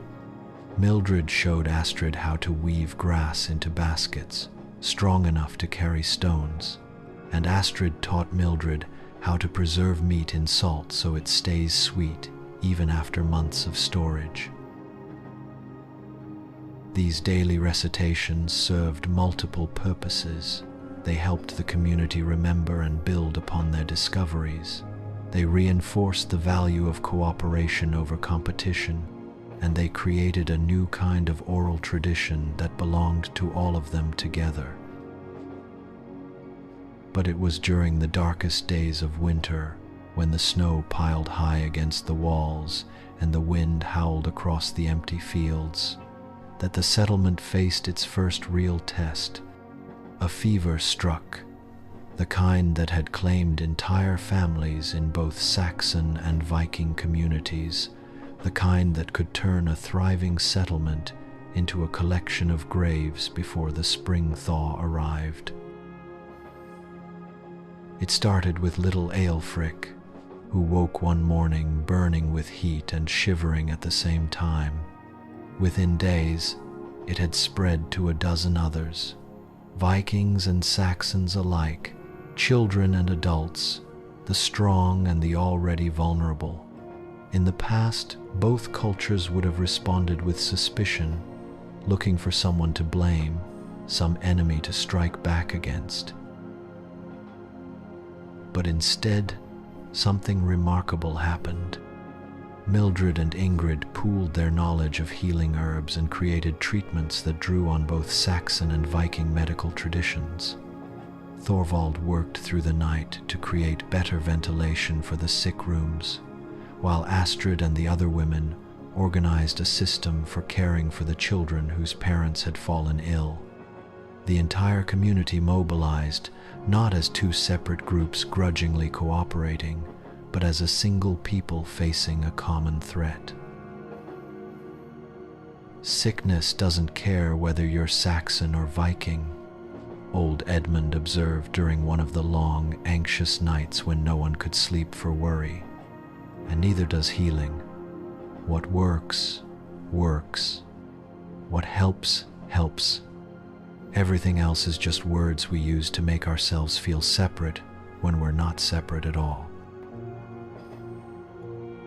Mildred showed Astrid how to weave grass into baskets, strong enough to carry stones, and Astrid taught Mildred how to preserve meat in salt so it stays sweet even after months of storage. These daily recitations served multiple purposes. They helped the community remember and build upon their discoveries. They reinforced the value of cooperation over competition, and they created a new kind of oral tradition that belonged to all of them together. But it was during the darkest days of winter, when the snow piled high against the walls and the wind howled across the empty fields, that the settlement faced its first real test. A fever struck, the kind that had claimed entire families in both Saxon and Viking communities, the kind that could turn a thriving settlement into a collection of graves before the spring thaw arrived. It started with little Aelfric, who woke one morning burning with heat and shivering at the same time. Within days, it had spread to a dozen others. Vikings and Saxons alike, children and adults, the strong and the already vulnerable. In the past, both cultures would have responded with suspicion, looking for someone to blame, some enemy to strike back against. But instead, something remarkable happened. Mildred and Ingrid pooled their knowledge of healing herbs and created treatments that drew on both Saxon and Viking medical traditions. Thorvald worked through the night to create better ventilation for the sick rooms, while Astrid and the other women organized a system for caring for the children whose parents had fallen ill. The entire community mobilized, not as two separate groups grudgingly cooperating, but as a single people facing a common threat. Sickness doesn't care whether you're Saxon or Viking, old Edmund observed during one of the long, anxious nights when no one could sleep for worry. And neither does healing. What works, works. What helps, helps. Everything else is just words we use to make ourselves feel separate when we're not separate at all.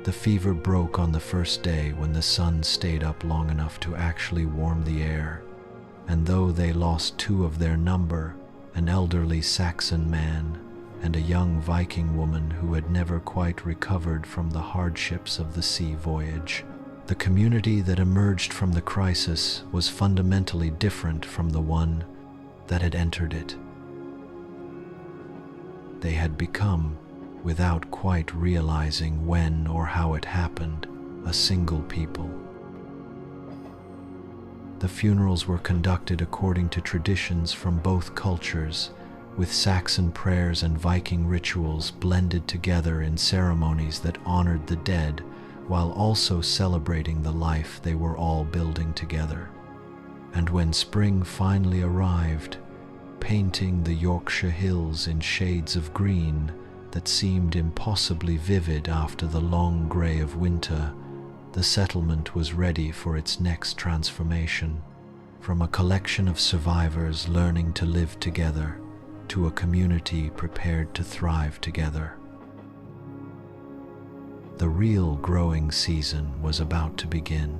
The fever broke on the first day when the sun stayed up long enough to actually warm the air, and though they lost 2 of their number, an elderly Saxon man and a young Viking woman who had never quite recovered from the hardships of the sea voyage, the community that emerged from the crisis was fundamentally different from the one that had entered it. They had become, without quite realizing when or how it happened, a single people. The funerals were conducted according to traditions from both cultures, with Saxon prayers and Viking rituals blended together in ceremonies that honored the dead while also celebrating the life they were all building together. And when spring finally arrived, painting the Yorkshire hills in shades of green that seemed impossibly vivid after the long grey of winter, the settlement was ready for its next transformation, from a collection of survivors learning to live together to a community prepared to thrive together. The real growing season was about to begin.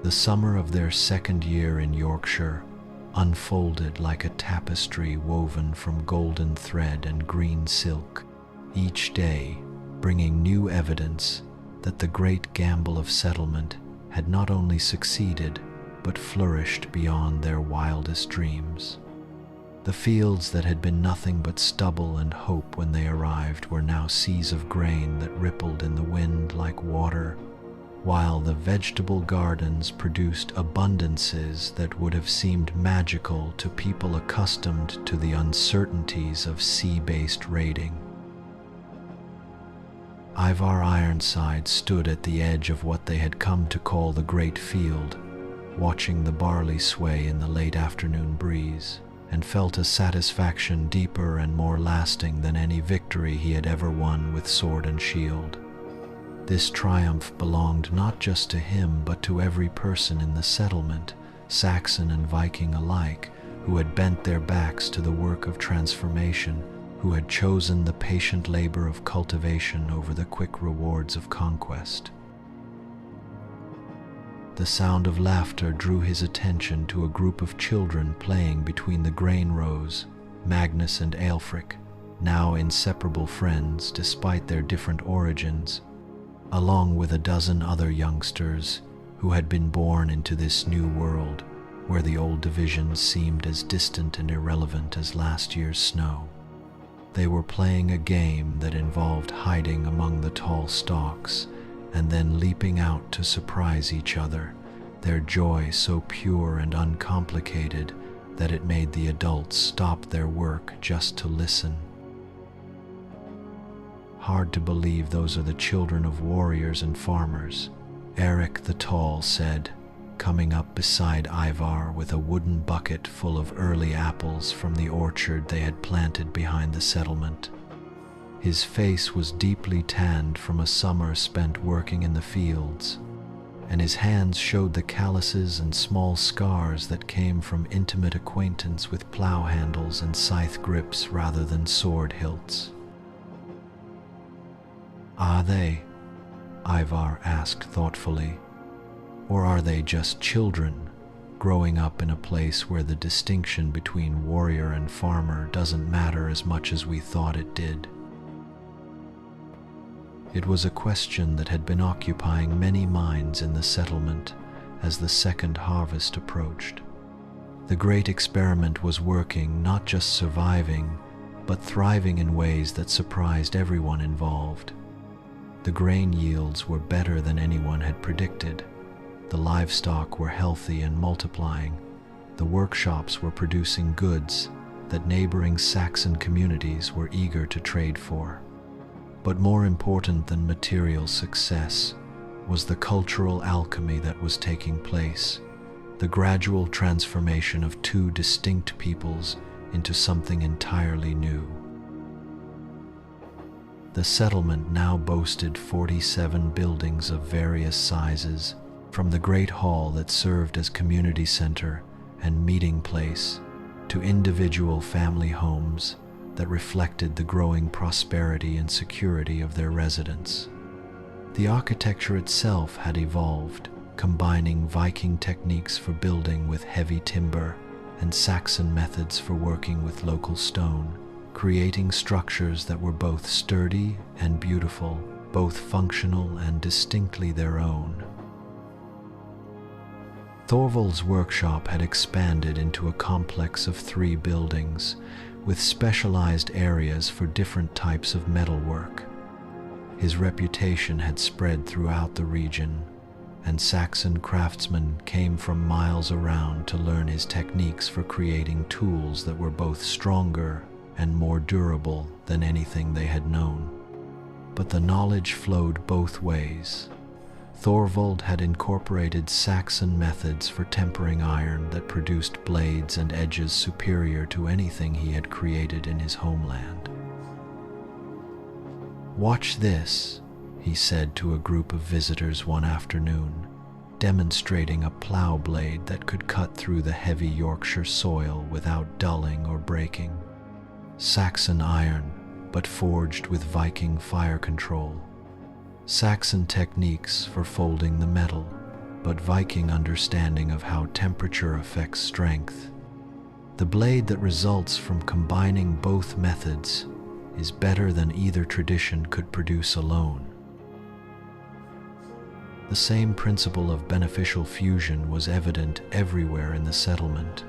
The summer of their second year in Yorkshire unfolded like a tapestry woven from golden thread and green silk, each day bringing new evidence that the great gamble of settlement had not only succeeded but flourished beyond their wildest dreams. The fields that had been nothing but stubble and hope when they arrived were now seas of grain that rippled in the wind like water, while the vegetable gardens produced abundances that would have seemed magical to people accustomed to the uncertainties of sea-based raiding. Ivar Ironside stood at the edge of what they had come to call the Great Field, watching the barley sway in the late afternoon breeze, and felt a satisfaction deeper and more lasting than any victory he had ever won with sword and shield. This triumph belonged not just to him but to every person in the settlement, Saxon and Viking alike, who had bent their backs to the work of transformation, who had chosen the patient labor of cultivation over the quick rewards of conquest. The sound of laughter drew his attention to a group of children playing between the grain rows, Magnus and Aelfric, now inseparable friends despite their different origins, along with a dozen other youngsters who had been born into this new world where the old divisions seemed as distant and irrelevant as last year's snow. They were playing a game that involved hiding among the tall stalks and then leaping out to surprise each other, their joy so pure and uncomplicated that it made the adults stop their work just to listen. Hard to believe those are the children of warriors and farmers, Eric the Tall said, coming up beside Ivar with a wooden bucket full of early apples from the orchard they had planted behind the settlement. His face was deeply tanned from a summer spent working in the fields, and his hands showed the calluses and small scars that came from intimate acquaintance with plow handles and scythe grips rather than sword hilts. "Are they?" Ivar asked thoughtfully. "Or are they just children, growing up in a place where the distinction between warrior and farmer doesn't matter as much as we thought it did?" It was a question that had been occupying many minds in the settlement as the second harvest approached. The great experiment was working, not just surviving, but thriving in ways that surprised everyone involved. The grain yields were better than anyone had predicted. The livestock were healthy and multiplying. The workshops were producing goods that neighboring Saxon communities were eager to trade for. But more important than material success was the cultural alchemy that was taking place, the gradual transformation of two distinct peoples into something entirely new. The settlement now boasted 47 buildings of various sizes, from the great hall that served as community center and meeting place to individual family homes that reflected the growing prosperity and security of their residents. The architecture itself had evolved, combining Viking techniques for building with heavy timber and Saxon methods for working with local stone, creating structures that were both sturdy and beautiful, both functional and distinctly their own. Thorvald's workshop had expanded into a complex of 3 buildings, with specialized areas for different types of metalwork. His reputation had spread throughout the region, and Saxon craftsmen came from miles around to learn his techniques for creating tools that were both stronger and more durable than anything they had known. But the knowledge flowed both ways. Thorvald had incorporated Saxon methods for tempering iron that produced blades and edges superior to anything he had created in his homeland. "Watch this," he said to a group of visitors one afternoon, demonstrating a plow blade that could cut through the heavy Yorkshire soil without dulling or breaking. Saxon iron, but forged with Viking fire control. Saxon techniques for folding the metal, but Viking understanding of how temperature affects strength. The blade that results from combining both methods is better than either tradition could produce alone. The same principle of beneficial fusion was evident everywhere in the settlement.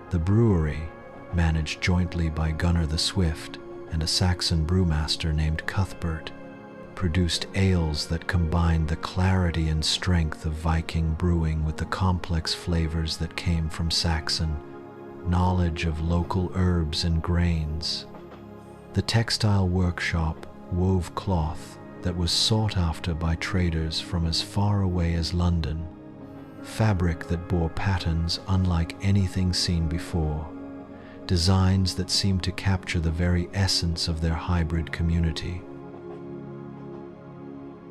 The brewery, managed jointly by Gunnar the Swift and a Saxon brewmaster named Cuthbert, produced ales that combined the clarity and strength of Viking brewing with the complex flavors that came from Saxon knowledge of local herbs and grains. The textile workshop wove cloth that was sought after by traders from as far away as London, fabric that bore patterns unlike anything seen before, designs that seemed to capture the very essence of their hybrid community.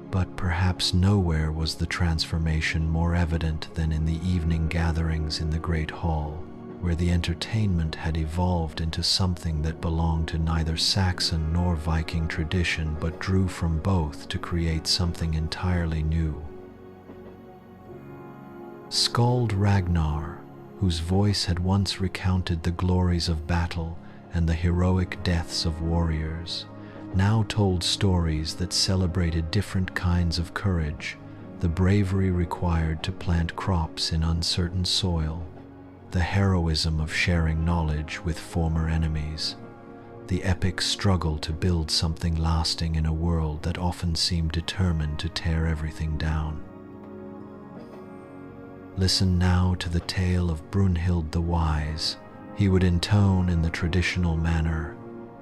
But perhaps nowhere was the transformation more evident than in the evening gatherings in the great hall, where the entertainment had evolved into something that belonged to neither Saxon nor Viking tradition but drew from both to create something entirely new. Skald Ragnar, whose voice had once recounted the glories of battle and the heroic deaths of warriors, now told stories that celebrated different kinds of courage, the bravery required to plant crops in uncertain soil, the heroism of sharing knowledge with former enemies, the epic struggle to build something lasting in a world that often seemed determined to tear everything down. Listen now to the tale of Brunhild the Wise. He would intone in the traditional manner,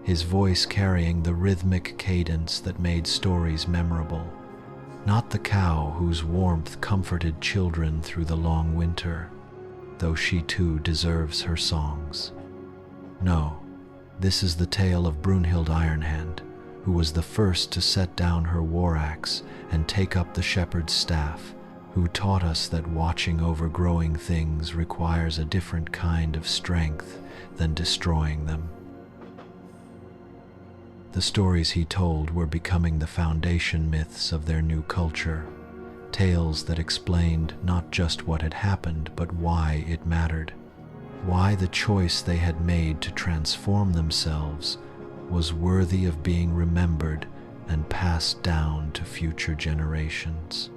his voice carrying the rhythmic cadence that made stories memorable. Not the cow whose warmth comforted children through the long winter, though she too deserves her songs. No, this is the tale of Brunhild Ironhand, who was the first to set down her war axe and take up the shepherd's staff, who taught us that watching over growing things requires a different kind of strength than destroying them. The stories he told were becoming the foundation myths of their new culture, tales that explained not just what had happened, but why it mattered, why the choice they had made to transform themselves was worthy of being remembered and passed down to future generations.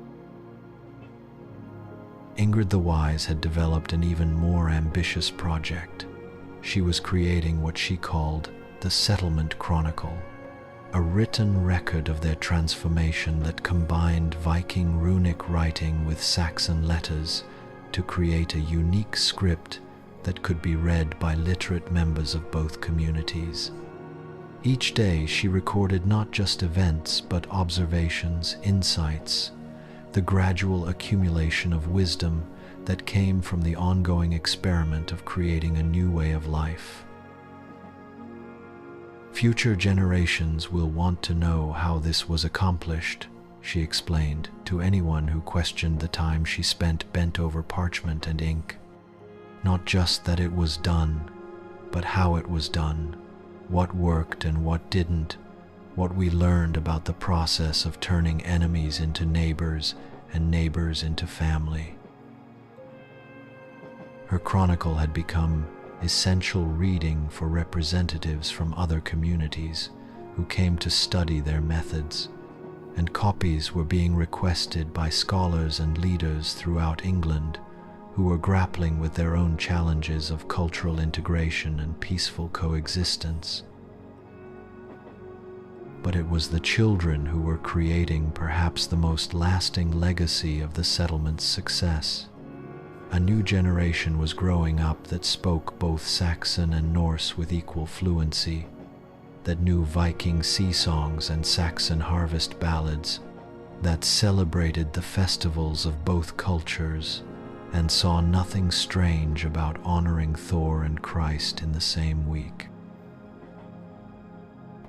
Ingrid the Wise had developed an even more ambitious project. She was creating what she called the Settlement Chronicle, a written record of their transformation that combined Viking runic writing with Saxon letters to create a unique script that could be read by literate members of both communities. Each day she recorded not just events, but observations, insights, the gradual accumulation of wisdom that came from the ongoing experiment of creating a new way of life. Future generations will want to know how this was accomplished, she explained to anyone who questioned the time she spent bent over parchment and ink. Not just that it was done, but how it was done, what worked and what didn't, what we learned about the process of turning enemies into neighbors and neighbors into family. Her chronicle had become essential reading for representatives from other communities who came to study their methods, and copies were being requested by scholars and leaders throughout England who were grappling with their own challenges of cultural integration and peaceful coexistence. But it was the children who were creating perhaps the most lasting legacy of the settlement's success. A new generation was growing up that spoke both Saxon and Norse with equal fluency, that knew Viking sea songs and Saxon harvest ballads, that celebrated the festivals of both cultures, and saw nothing strange about honoring Thor and Christ in the same week.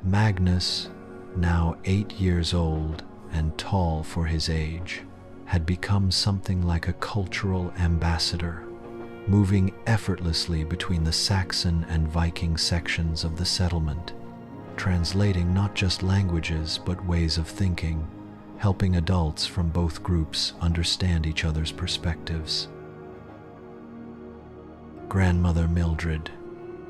Magnus, now 8 years old and tall for his age, had become something like a cultural ambassador, moving effortlessly between the Saxon and Viking sections of the settlement, translating not just languages but ways of thinking, helping adults from both groups understand each other's perspectives. "Grandmother Mildred,"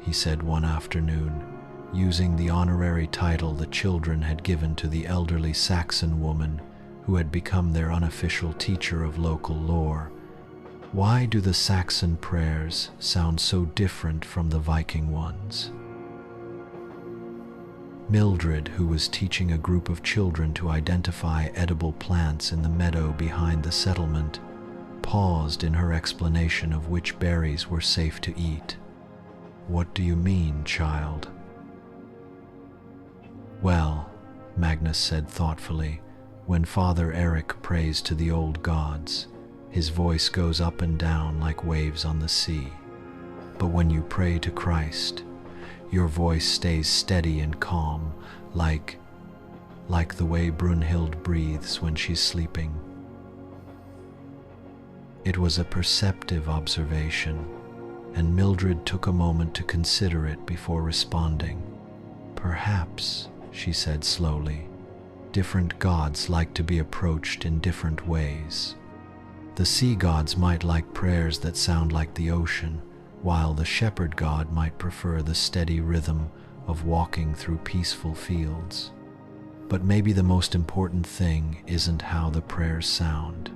he said one afternoon, using the honorary title the children had given to the elderly Saxon woman who had become their unofficial teacher of local lore. "Why do the Saxon prayers sound so different from the Viking ones?" Mildred, who was teaching a group of children to identify edible plants in the meadow behind the settlement, paused in her explanation of which berries were safe to eat. "What do you mean, child?" "Well," Magnus said thoughtfully, "when Father Eric prays to the old gods, his voice goes up and down like waves on the sea. But when you pray to Christ, your voice stays steady and calm, like the way Brunhild breathes when she's sleeping." It was a perceptive observation, and Mildred took a moment to consider it before responding. "Perhaps," she said slowly, "different gods like to be approached in different ways. The sea gods might like prayers that sound like the ocean, while the shepherd god might prefer the steady rhythm of walking through peaceful fields. But maybe the most important thing isn't how the prayers sound.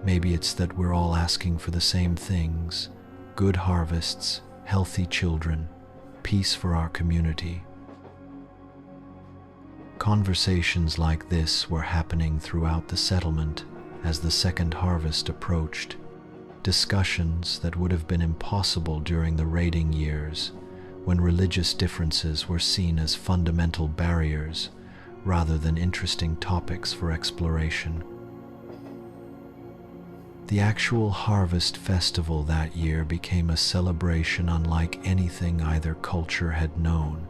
Maybe it's that we're all asking for the same things: good harvests, healthy children, peace for our community." Conversations like this were happening throughout the settlement as the second harvest approached, discussions that would have been impossible during the raiding years, when religious differences were seen as fundamental barriers rather than interesting topics for exploration. The actual harvest festival that year became a celebration unlike anything either culture had known.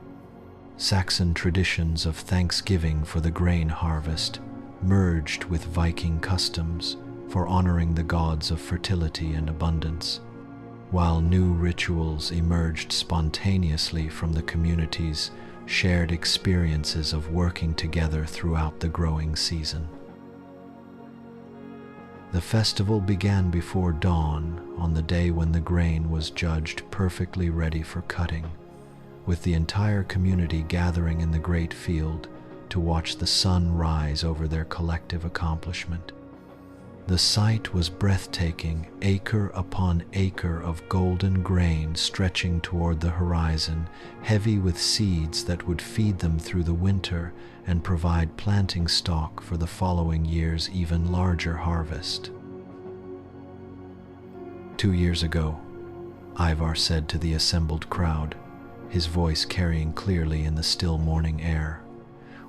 Saxon traditions of thanksgiving for the grain harvest merged with Viking customs for honoring the gods of fertility and abundance, while new rituals emerged spontaneously from the community's shared experiences of working together throughout the growing season. The festival began before dawn on the day when the grain was judged perfectly ready for cutting, with the entire community gathering in the great field to watch the sun rise over their collective accomplishment. The sight was breathtaking, acre upon acre of golden grain stretching toward the horizon, heavy with seeds that would feed them through the winter and provide planting stock for the following year's even larger harvest. 2 years ago, Ivar said to the assembled crowd, his voice carrying clearly in the still morning air.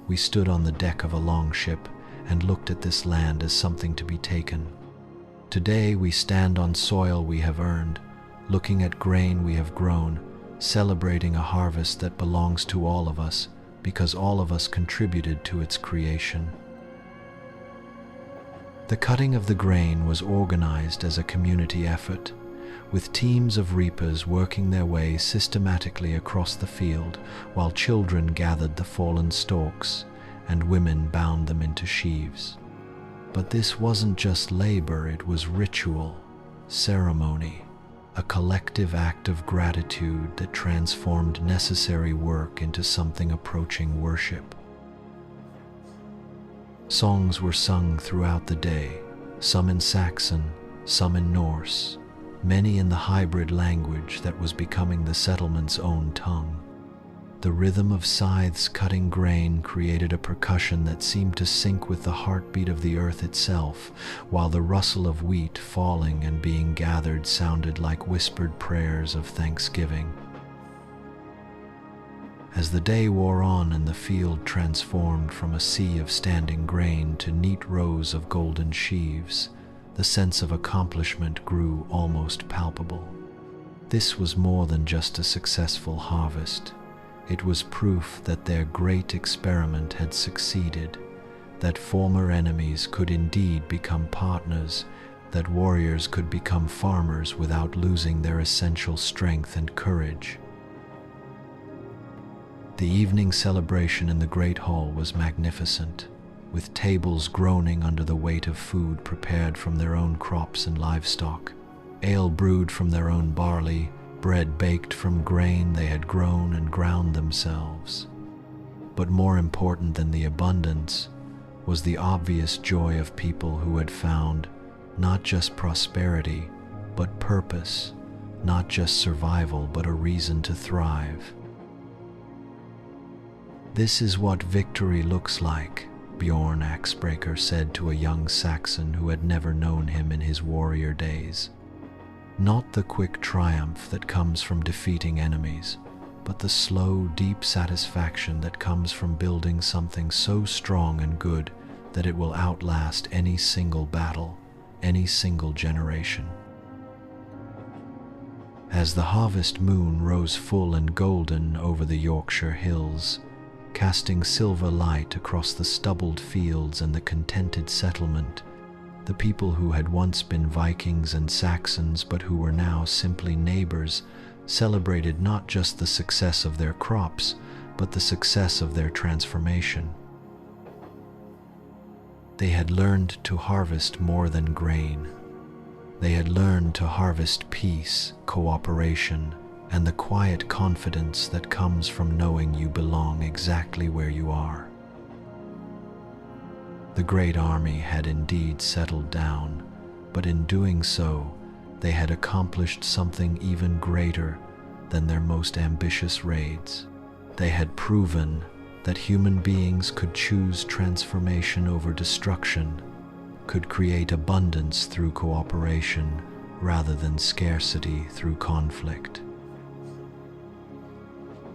We stood on the deck of a longship and looked at this land as something to be taken. Today we stand on soil we have earned, looking at grain we have grown, celebrating a harvest that belongs to all of us because all of us contributed to its creation. The cutting of the grain was organized as a community effort, with teams of reapers working their way systematically across the field while children gathered the fallen stalks and women bound them into sheaves. But this wasn't just labor, it was ritual, ceremony, a collective act of gratitude that transformed necessary work into something approaching worship. Songs were sung throughout the day, some in Saxon, some in Norse, many in the hybrid language that was becoming the settlement's own tongue. The rhythm of scythes cutting grain created a percussion that seemed to sync with the heartbeat of the earth itself, while the rustle of wheat falling and being gathered sounded like whispered prayers of thanksgiving. As the day wore on and the field transformed from a sea of standing grain to neat rows of golden sheaves, the sense of accomplishment grew almost palpable. This was more than just a successful harvest. It was proof that their great experiment had succeeded, that former enemies could indeed become partners, that warriors could become farmers without losing their essential strength and courage. The evening celebration in the great hall was magnificent, with tables groaning under the weight of food prepared from their own crops and livestock, ale brewed from their own barley, bread baked from grain they had grown and ground themselves. But more important than the abundance was the obvious joy of people who had found not just prosperity, but purpose, not just survival, but a reason to thrive. "This is what victory looks like," Bjorn Axebreaker said to a young Saxon who had never known him in his warrior days. Not the quick triumph that comes from defeating enemies, but the slow, deep satisfaction that comes from building something so strong and good that it will outlast any single battle, any single generation. As the harvest moon rose full and golden over the Yorkshire hills, casting silver light across the stubbled fields and the contented settlement, the people who had once been Vikings and Saxons but who were now simply neighbors celebrated not just the success of their crops, but the success of their transformation. They had learned to harvest more than grain. They had learned to harvest peace, cooperation, and the quiet confidence that comes from knowing you belong exactly where you are. The great army had indeed settled down, but in doing so, they had accomplished something even greater than their most ambitious raids. They had proven that human beings could choose transformation over destruction, could create abundance through cooperation rather than scarcity through conflict.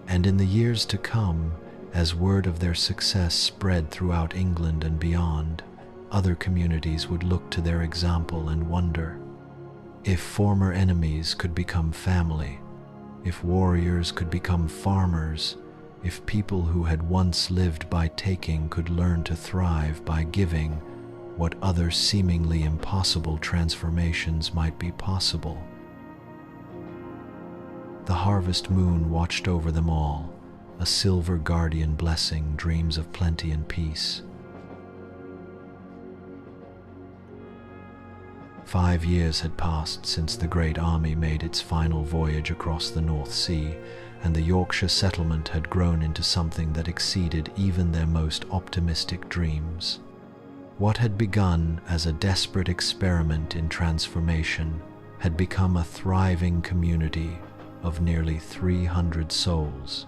And in the years to come, as word of their success spread throughout England and beyond, other communities would look to their example and wonder, if former enemies could become family, if warriors could become farmers, if people who had once lived by taking could learn to thrive by giving, what other seemingly impossible transformations might be possible. The harvest moon watched over them all, a silver guardian blessing dreams of plenty and peace. 5 years had passed since the great army made its final voyage across the North Sea, and the Yorkshire settlement had grown into something that exceeded even their most optimistic dreams. What had begun as a desperate experiment in transformation had become a thriving community of nearly 300 souls,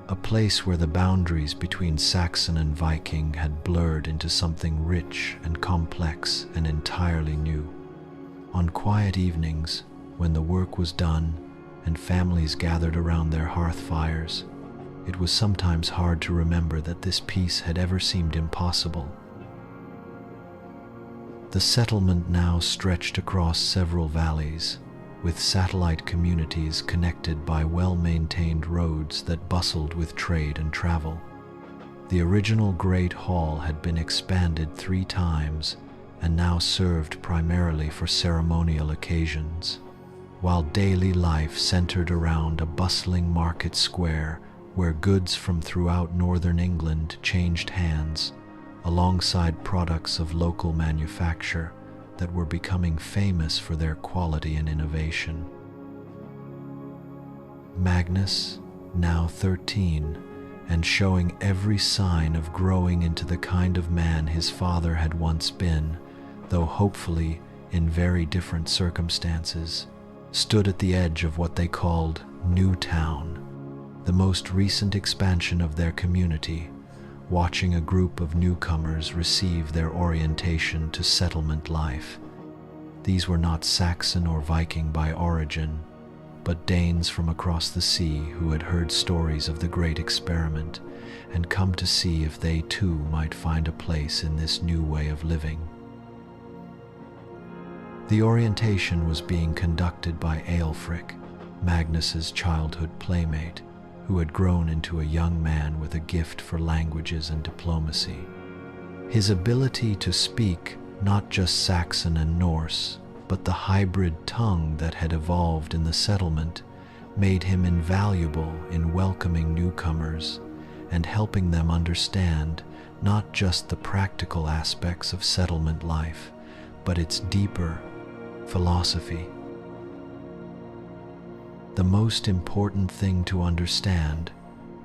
a place where the boundaries between Saxon and Viking had blurred into something rich and complex and entirely new. On quiet evenings, when the work was done and families gathered around their hearth fires. It was sometimes hard to remember that this peace had ever seemed impossible. The settlement now stretched across several valleys, with satellite communities connected by well-maintained roads that bustled with trade and travel. The original Great Hall had been expanded 3 times and now served primarily for ceremonial occasions, while daily life centered around a bustling market square where goods from throughout northern England changed hands, alongside products of local manufacture that were becoming famous for their quality and innovation. Magnus, now 13, and showing every sign of growing into the kind of man his father had once been, though hopefully in very different circumstances, stood at the edge of what they called New Town, the most recent expansion of their community, watching a group of newcomers receive their orientation to settlement life. These were not Saxon or Viking by origin, but Danes from across the sea who had heard stories of the Great Experiment and come to see if they too might find a place in this new way of living. The orientation was being conducted by Aelfric, Magnus's childhood playmate, who had grown into a young man with a gift for languages and diplomacy. His ability to speak not just Saxon and Norse, but the hybrid tongue that had evolved in the settlement made him invaluable in welcoming newcomers and helping them understand not just the practical aspects of settlement life, but its deeper philosophy. The most important thing to understand,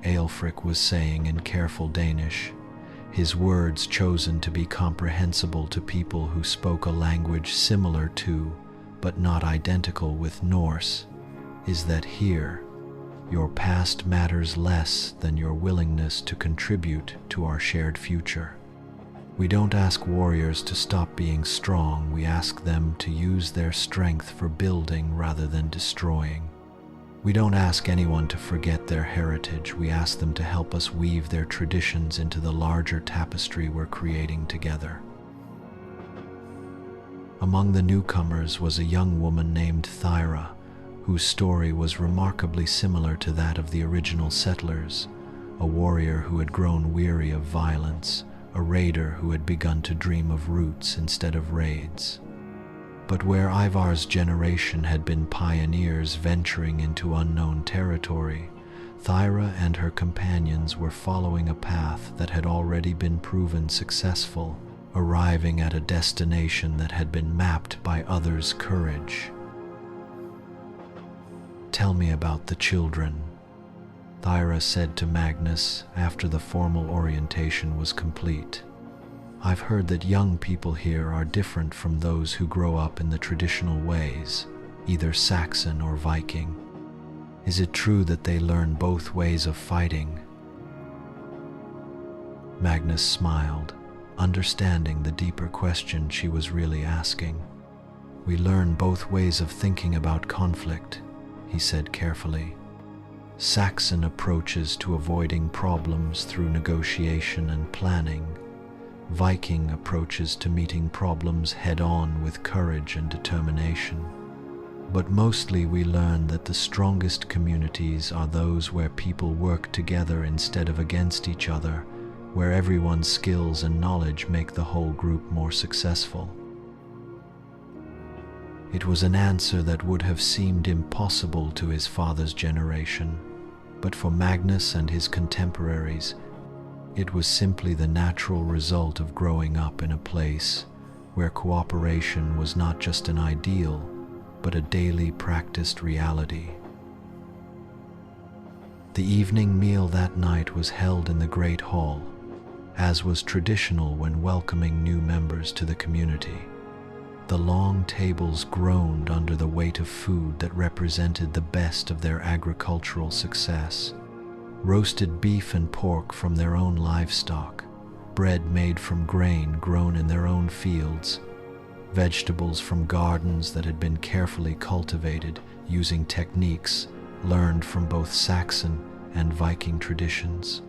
Aelfric was saying in careful Danish, his words chosen to be comprehensible to people who spoke a language similar to, but not identical with Norse, is that here, your past matters less than your willingness to contribute to our shared future. We don't ask warriors to stop being strong, we ask them to use their strength for building rather than destroying. We don't ask anyone to forget their heritage, we ask them to help us weave their traditions into the larger tapestry we're creating together. Among the newcomers was a young woman named Thyra, whose story was remarkably similar to that of the original settlers, a warrior who had grown weary of violence, a raider who had begun to dream of roots instead of raids. But where Ivar's generation had been pioneers venturing into unknown territory, Thyra and her companions were following a path that had already been proven successful, arriving at a destination that had been mapped by others' courage. "Tell me about the children," Thyra said to Magnus after the formal orientation was complete. "I've heard that young people here are different from those who grow up in the traditional ways, either Saxon or Viking. Is it true that they learn both ways of fighting?" Magnus smiled, understanding the deeper question she was really asking. "We learn both ways of thinking about conflict," he said carefully. "Saxon approaches to avoiding problems through negotiation and planning. Viking approaches to meeting problems head-on with courage and determination. But mostly we learn that the strongest communities are those where people work together instead of against each other, where everyone's skills and knowledge make the whole group more successful." It was an answer that would have seemed impossible to his father's generation, but for Magnus and his contemporaries, it was simply the natural result of growing up in a place where cooperation was not just an ideal, but a daily practiced reality. The evening meal that night was held in the Great Hall, as was traditional when welcoming new members to the community. The long tables groaned under the weight of food that represented the best of their agricultural success. Roasted beef and pork from their own livestock, bread made from grain grown in their own fields, vegetables from gardens that had been carefully cultivated using techniques learned from both Saxon and Viking traditions.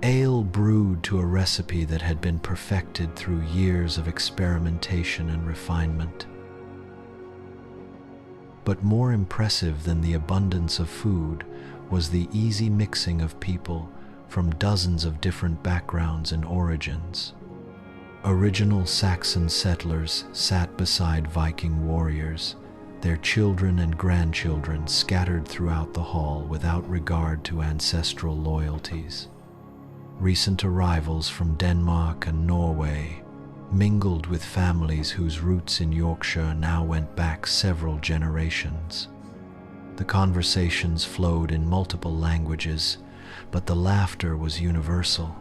Ale brewed to a recipe that had been perfected through years of experimentation and refinement. But more impressive than the abundance of food was the easy mixing of people from dozens of different backgrounds and origins. Original Saxon settlers sat beside Viking warriors, their children and grandchildren scattered throughout the hall without regard to ancestral loyalties. Recent arrivals from Denmark and Norway mingled with families whose roots in Yorkshire now went back several generations. The conversations flowed in multiple languages, but the laughter was universal.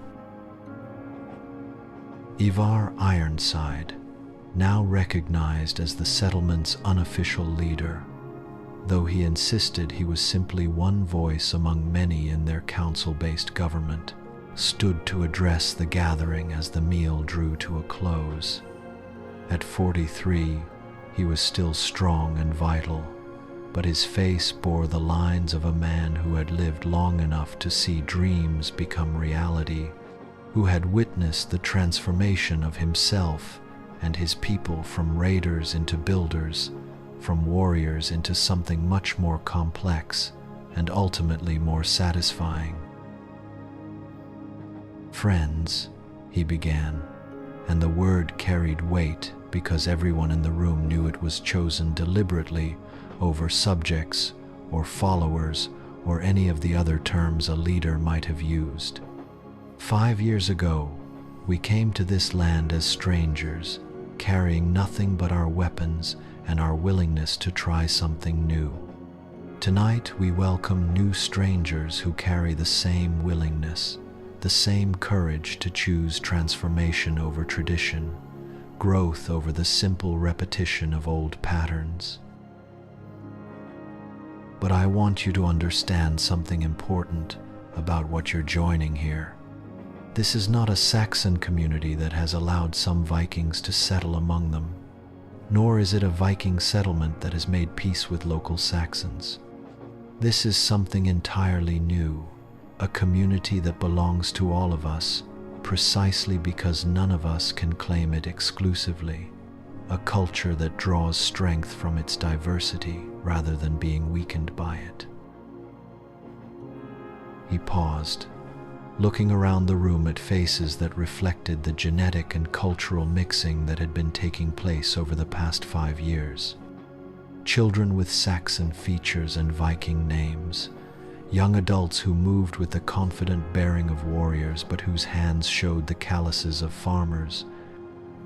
Ivar Ironside, now recognized as the settlement's unofficial leader, though he insisted he was simply one voice among many in their council-based government, stood to address the gathering as the meal drew to a close. At 43, he was still strong and vital, but his face bore the lines of a man who had lived long enough to see dreams become reality, who had witnessed the transformation of himself and his people from raiders into builders, from warriors into something much more complex and ultimately more satisfying. "Friends," he began, and the word carried weight because everyone in the room knew it was chosen deliberately over subjects or followers or any of the other terms a leader might have used. 5 years ago, we came to this land as strangers, carrying nothing but our weapons and our willingness to try something new. Tonight, we welcome new strangers who carry the same willingness, the same courage to choose transformation over tradition, growth over the simple repetition of old patterns. But I want you to understand something important about what you're joining here. This is not a Saxon community that has allowed some Vikings to settle among them, nor is it a Viking settlement that has made peace with local Saxons. This is something entirely new, a community that belongs to all of us, precisely because none of us can claim it exclusively, a culture that draws strength from its diversity rather than being weakened by it. He paused, looking around the room at faces that reflected the genetic and cultural mixing that had been taking place over the past 5 years. Children with Saxon features and Viking names, young adults who moved with the confident bearing of warriors but whose hands showed the calluses of farmers,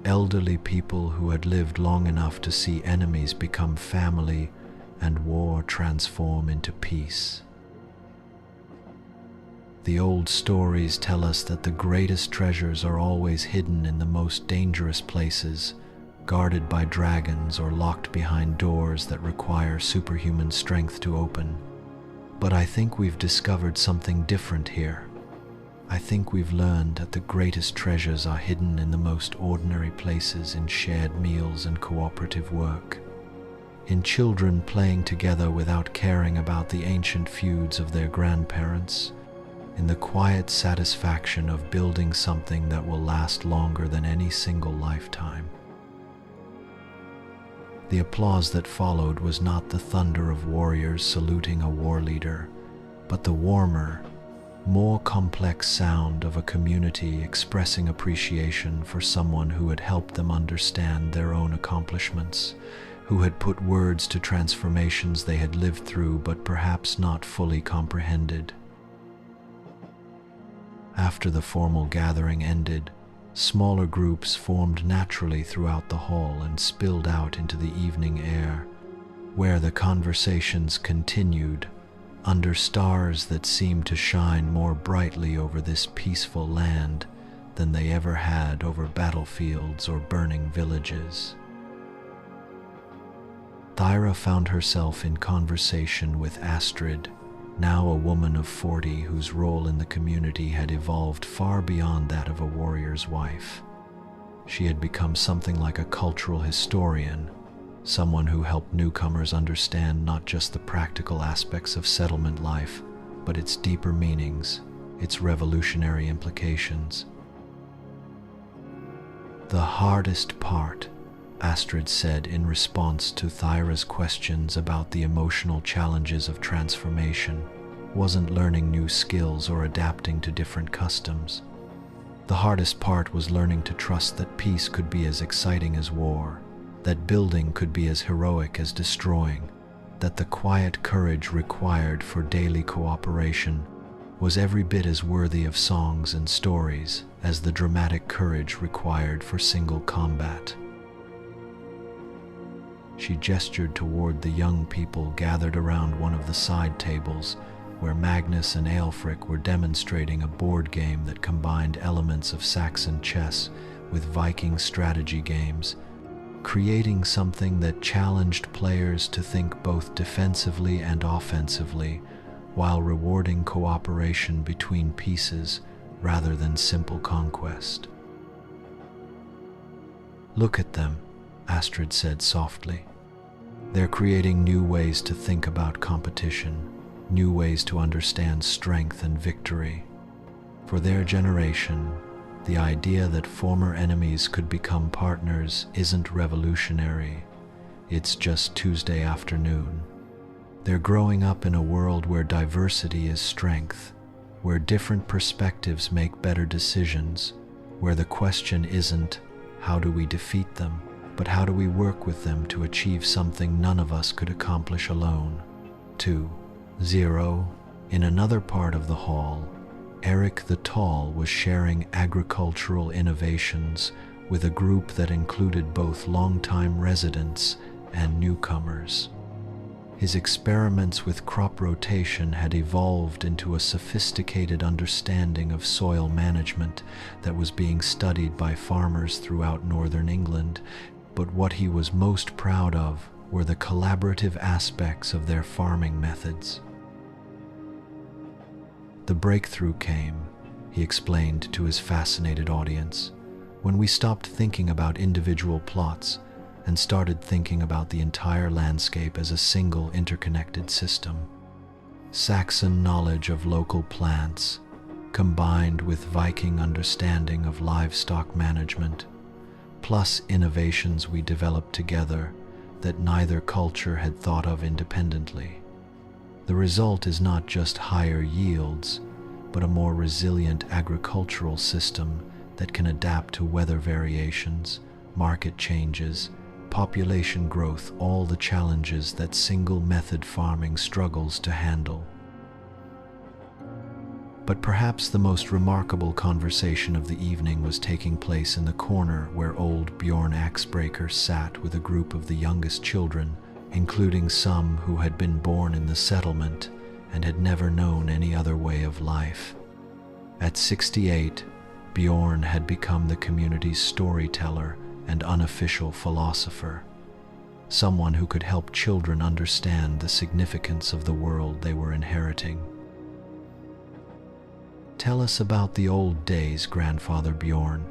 elderly people who had lived long enough to see enemies become family and war transform into peace. The old stories tell us that the greatest treasures are always hidden in the most dangerous places, guarded by dragons or locked behind doors that require superhuman strength to open. But I think we've discovered something different here. I think we've learned that the greatest treasures are hidden in the most ordinary places, in shared meals and cooperative work, in children playing together without caring about the ancient feuds of their grandparents, in the quiet satisfaction of building something that will last longer than any single lifetime. The applause that followed was not the thunder of warriors saluting a war leader, but the warmer, more complex sound of a community expressing appreciation for someone who had helped them understand their own accomplishments, who had put words to transformations they had lived through but perhaps not fully comprehended. After the formal gathering ended, smaller groups formed naturally throughout the hall and spilled out into the evening air, where the conversations continued under stars that seemed to shine more brightly over this peaceful land than they ever had over battlefields or burning villages. Thyra found herself in conversation with Astrid, now a woman of 40 whose role in the community had evolved far beyond that of a warrior's wife. She had become something like a cultural historian, someone who helped newcomers understand not just the practical aspects of settlement life, but its deeper meanings, its revolutionary implications. "The hardest part," Astrid said in response to Thyra's questions about the emotional challenges of transformation, wasn't learning new skills or adapting to different customs. The hardest part was learning to trust that peace could be as exciting as war, that building could be as heroic as destroying, that the quiet courage required for daily cooperation was every bit as worthy of songs and stories as the dramatic courage required for single combat. She gestured toward the young people gathered around one of the side tables, where Magnus and Aelfric were demonstrating a board game that combined elements of Saxon chess with Viking strategy games, creating something that challenged players to think both defensively and offensively, while rewarding cooperation between pieces rather than simple conquest. "Look at them," Astrid said softly. "They're creating new ways to think about competition, new ways to understand strength and victory. For their generation, the idea that former enemies could become partners isn't revolutionary. It's just Tuesday afternoon. They're growing up in a world where diversity is strength, where different perspectives make better decisions, where the question isn't, how do we defeat them, but how do we work with them to achieve something none of us could accomplish alone." 2:0. In another part of the hall, Eric the Tall was sharing agricultural innovations with a group that included both longtime residents and newcomers. His experiments with crop rotation had evolved into a sophisticated understanding of soil management that was being studied by farmers throughout northern England, but what he was most proud of were the collaborative aspects of their farming methods. "The breakthrough came," he explained to his fascinated audience, "when we stopped thinking about individual plots and started thinking about the entire landscape as a single interconnected system. Saxon knowledge of local plants, combined with Viking understanding of livestock management, plus innovations we developed together that neither culture had thought of independently. The result is not just higher yields, but a more resilient agricultural system that can adapt to weather variations, market changes, population growth, all the challenges that single-method farming struggles to handle." But perhaps the most remarkable conversation of the evening was taking place in the corner where old Bjorn Axebreaker sat with a group of the youngest children, including some who had been born in the settlement and had never known any other way of life. At 68, Bjorn had become the community's storyteller and unofficial philosopher, someone who could help children understand the significance of the world they were inheriting. "Tell us about the old days, Grandfather Bjorn."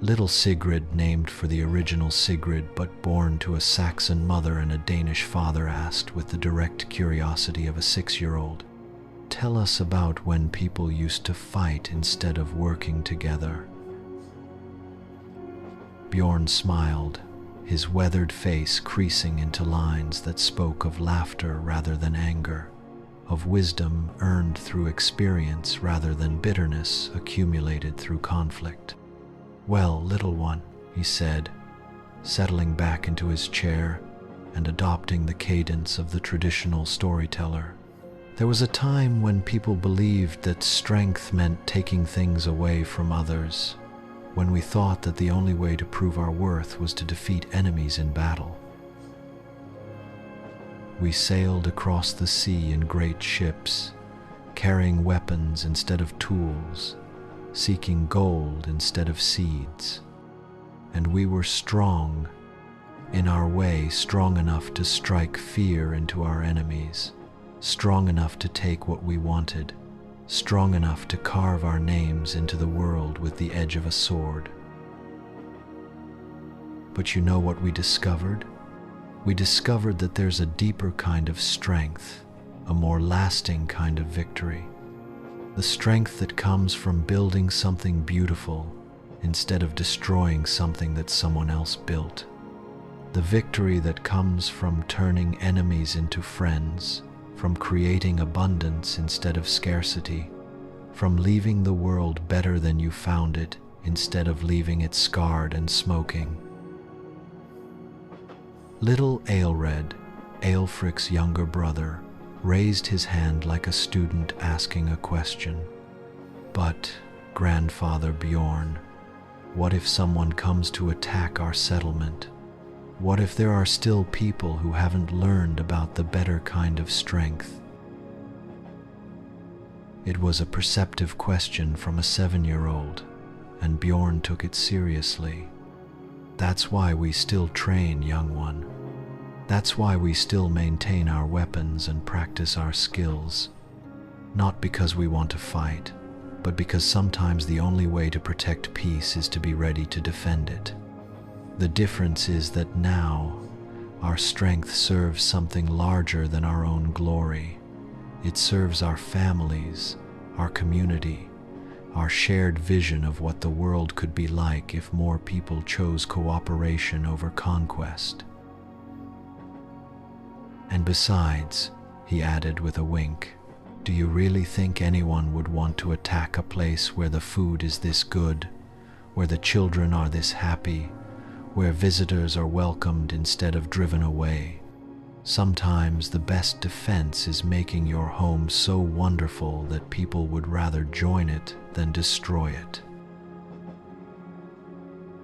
Little Sigrid, named for the original Sigrid but born to a Saxon mother and a Danish father, asked with the direct curiosity of a 6-year-old. "Tell us about when people used to fight instead of working together." Bjorn smiled, his weathered face creasing into lines that spoke of laughter rather than anger, of wisdom earned through experience rather than bitterness accumulated through conflict. "Well, little one," he said, settling back into his chair and adopting the cadence of the traditional storyteller. "There was a time when people believed that strength meant taking things away from others, when we thought that the only way to prove our worth was to defeat enemies in battle. We sailed across the sea in great ships, carrying weapons instead of tools, seeking gold instead of seeds. And we were strong, in our way, strong enough to strike fear into our enemies, strong enough to take what we wanted, strong enough to carve our names into the world with the edge of a sword." But you know what we discovered? We discovered that there's a deeper kind of strength, a more lasting kind of victory. The strength that comes from building something beautiful instead of destroying something that someone else built. The victory that comes from turning enemies into friends, from creating abundance instead of scarcity, from leaving the world better than you found it instead of leaving it scarred and smoking. Little Aelred, Aelfric's younger brother, raised his hand like a student asking a question. But, Grandfather Bjorn, what if someone comes to attack our settlement? What if there are still people who haven't learned about the better kind of strength? It was a perceptive question from a 7-year-old, and Bjorn took it seriously. That's why we still train, young one. That's why we still maintain our weapons and practice our skills. Not because we want to fight, but because sometimes the only way to protect peace is to be ready to defend it. The difference is that now, our strength serves something larger than our own glory. It serves our families, our community, our shared vision of what the world could be like if more people chose cooperation over conquest. And besides, he added with a wink, do you really think anyone would want to attack a place where the food is this good, where the children are this happy, where visitors are welcomed instead of driven away? Sometimes the best defense is making your home so wonderful that people would rather join it than destroy it.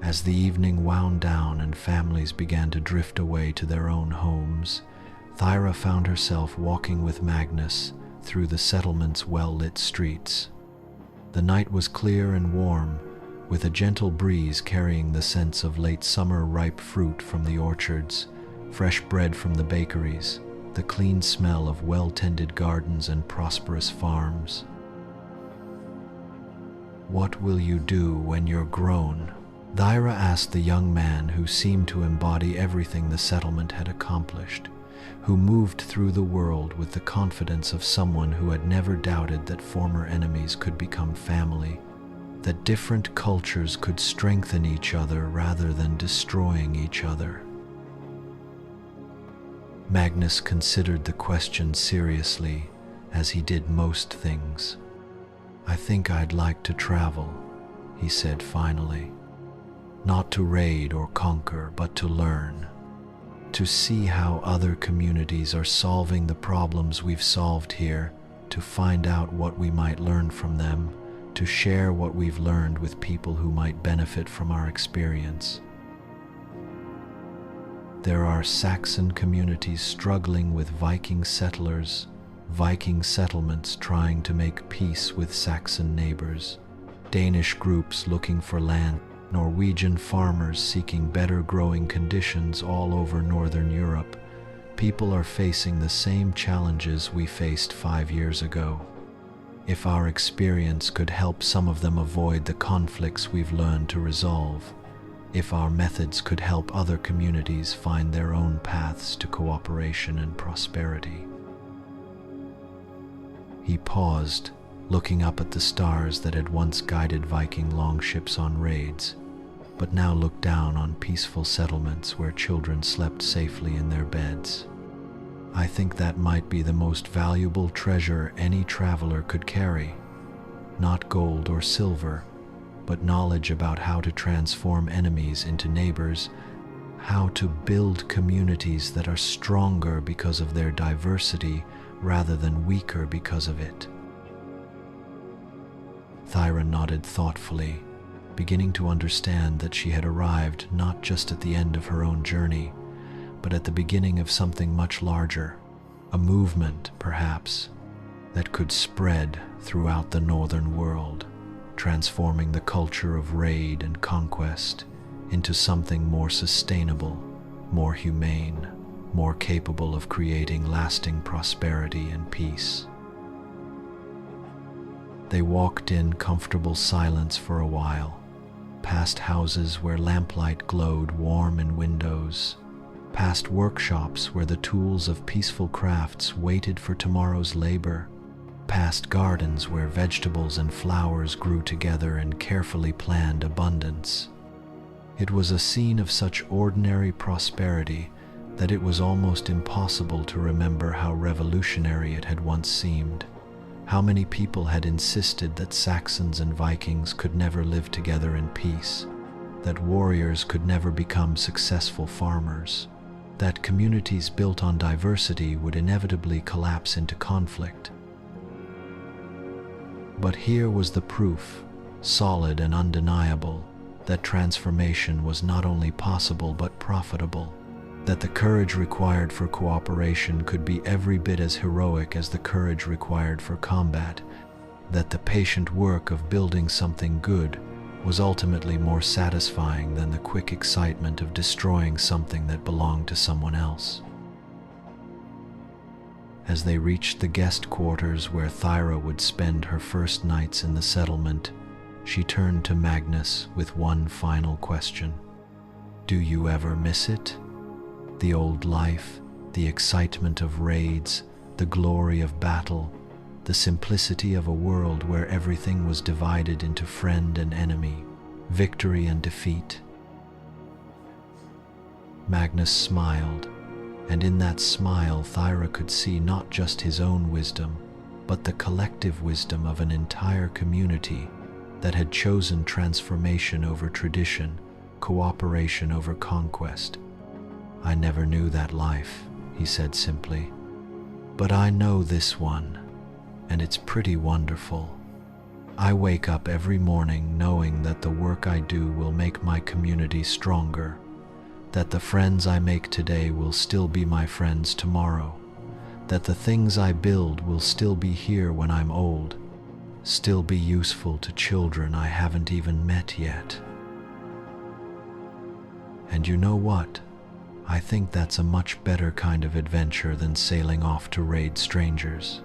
As the evening wound down and families began to drift away to their own homes, Thyra found herself walking with Magnus through the settlement's well-lit streets. The night was clear and warm, with a gentle breeze carrying the scents of late summer ripe fruit from the orchards, fresh bread from the bakeries, the clean smell of well-tended gardens and prosperous farms. What will you do when you're grown? Thyra asked the young man who seemed to embody everything the settlement had accomplished, who moved through the world with the confidence of someone who had never doubted that former enemies could become family, that different cultures could strengthen each other rather than destroying each other. Magnus considered the question seriously, as he did most things. I think I'd like to travel, he said finally. Not to raid or conquer, but to learn. To see how other communities are solving the problems we've solved here, to find out what we might learn from them, to share what we've learned with people who might benefit from our experience. There are Saxon communities struggling with Viking settlers, Viking settlements trying to make peace with Saxon neighbors, Danish groups looking for land, Norwegian farmers seeking better growing conditions all over Northern Europe. People are facing the same challenges we faced 5 years ago. If our experience could help some of them avoid the conflicts we've learned to resolve, if our methods could help other communities find their own paths to cooperation and prosperity. He paused, looking up at the stars that had once guided Viking longships on raids, but now looked down on peaceful settlements where children slept safely in their beds. I think that might be the most valuable treasure any traveler could carry. Not gold or silver, but knowledge about how to transform enemies into neighbors, how to build communities that are stronger because of their diversity rather than weaker because of it. Thyra nodded thoughtfully, beginning to understand that she had arrived not just at the end of her own journey, but at the beginning of something much larger, a movement, perhaps, that could spread throughout the northern world, transforming the culture of raid and conquest into something more sustainable, more humane, more capable of creating lasting prosperity and peace. They walked in comfortable silence for a while, past houses where lamplight glowed warm in windows, past workshops where the tools of peaceful crafts waited for tomorrow's labor, past gardens where vegetables and flowers grew together in carefully planned abundance. It was a scene of such ordinary prosperity that it was almost impossible to remember how revolutionary it had once seemed. How many people had insisted that Saxons and Vikings could never live together in peace, that warriors could never become successful farmers, that communities built on diversity would inevitably collapse into conflict. But here was the proof, solid and undeniable, that transformation was not only possible but profitable, that the courage required for cooperation could be every bit as heroic as the courage required for combat, that the patient work of building something good was ultimately more satisfying than the quick excitement of destroying something that belonged to someone else. As they reached the guest quarters where Thyra would spend her first nights in the settlement, she turned to Magnus with one final question. "Do you ever miss it? The old life, the excitement of raids, the glory of battle, the simplicity of a world where everything was divided into friend and enemy, victory and defeat?" Magnus smiled, and in that smile Thyra could see not just his own wisdom, but the collective wisdom of an entire community that had chosen transformation over tradition, cooperation over conquest. "I never knew that life," he said simply, "but I know this one, and it's pretty wonderful. I wake up every morning knowing that the work I do will make my community stronger, that the friends I make today will still be my friends tomorrow, that the things I build will still be here when I'm old, still be useful to children I haven't even met yet. And you know what? I think that's a much better kind of adventure than sailing off to raid strangers.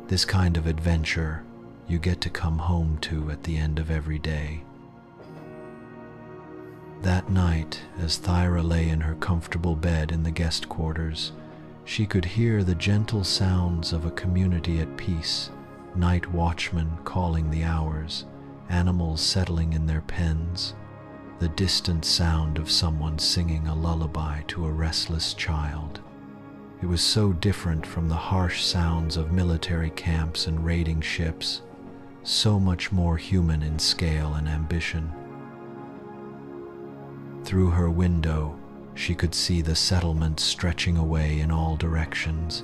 This kind of adventure you get to come home to at the end of every day." That night, as Thyra lay in her comfortable bed in the guest quarters, she could hear the gentle sounds of a community at peace, night watchmen calling the hours, animals settling in their pens, the distant sound of someone singing a lullaby to a restless child. It was so different from the harsh sounds of military camps and raiding ships, so much more human in scale and ambition. Through her window, she could see the settlement stretching away in all directions,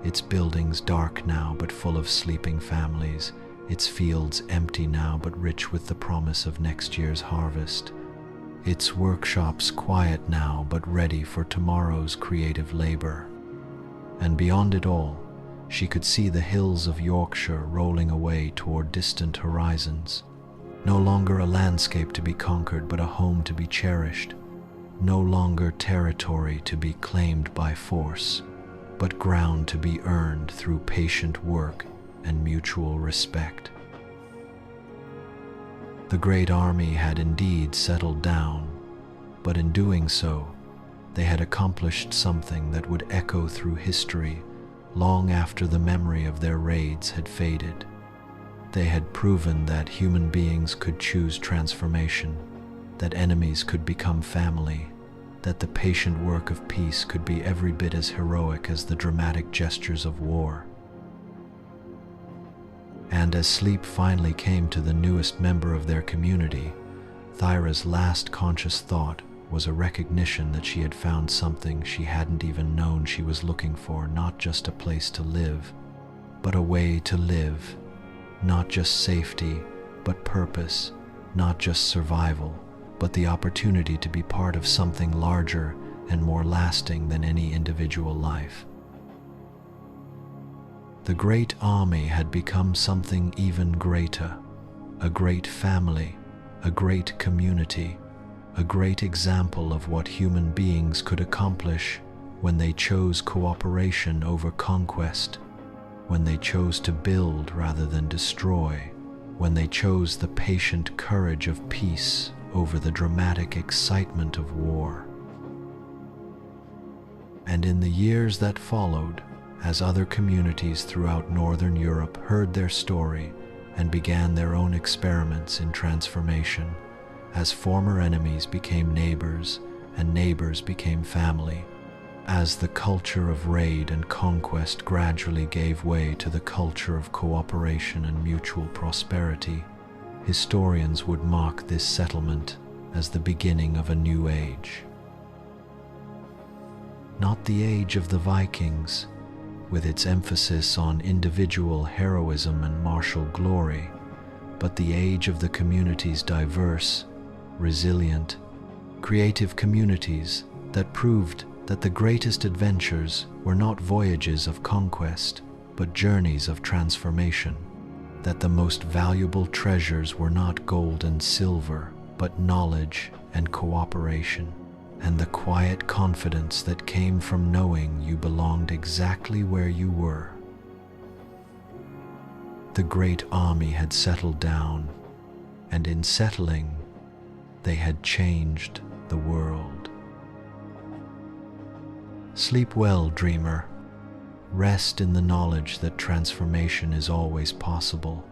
its buildings dark now but full of sleeping families, its fields empty now but rich with the promise of next year's harvest, its workshops quiet now but ready for tomorrow's creative labor. And beyond it all, she could see the hills of Yorkshire rolling away toward distant horizons, no longer a landscape to be conquered but a home to be cherished, no longer territory to be claimed by force, but ground to be earned through patient work and mutual respect. The great army had indeed settled down, but in doing so, they had accomplished something that would echo through history long after the memory of their raids had faded. They had proven that human beings could choose transformation, that enemies could become family, that the patient work of peace could be every bit as heroic as the dramatic gestures of war. And as sleep finally came to the newest member of their community, Thyra's last conscious thought was a recognition that she had found something she hadn't even known she was looking for, not just a place to live, but a way to live, not just safety, but purpose, not just survival, but the opportunity to be part of something larger and more lasting than any individual life. The great army had become something even greater, a great family, a great community, a great example of what human beings could accomplish when they chose cooperation over conquest, when they chose to build rather than destroy, when they chose the patient courage of peace over the dramatic excitement of war. And in the years that followed, as other communities throughout Northern Europe heard their story and began their own experiments in transformation, as former enemies became neighbors and neighbors became family, as the culture of raid and conquest gradually gave way to the culture of cooperation and mutual prosperity, historians would mark this settlement as the beginning of a new age. Not the age of the Vikings, with its emphasis on individual heroism and martial glory, but the age of the community's diverse, resilient, creative communities that proved that the greatest adventures were not voyages of conquest, but journeys of transformation, that the most valuable treasures were not gold and silver, but knowledge and cooperation, and the quiet confidence that came from knowing you belonged exactly where you were. The great army had settled down, and in settling, they had changed the world. Sleep well, dreamer. Rest in the knowledge that transformation is always possible,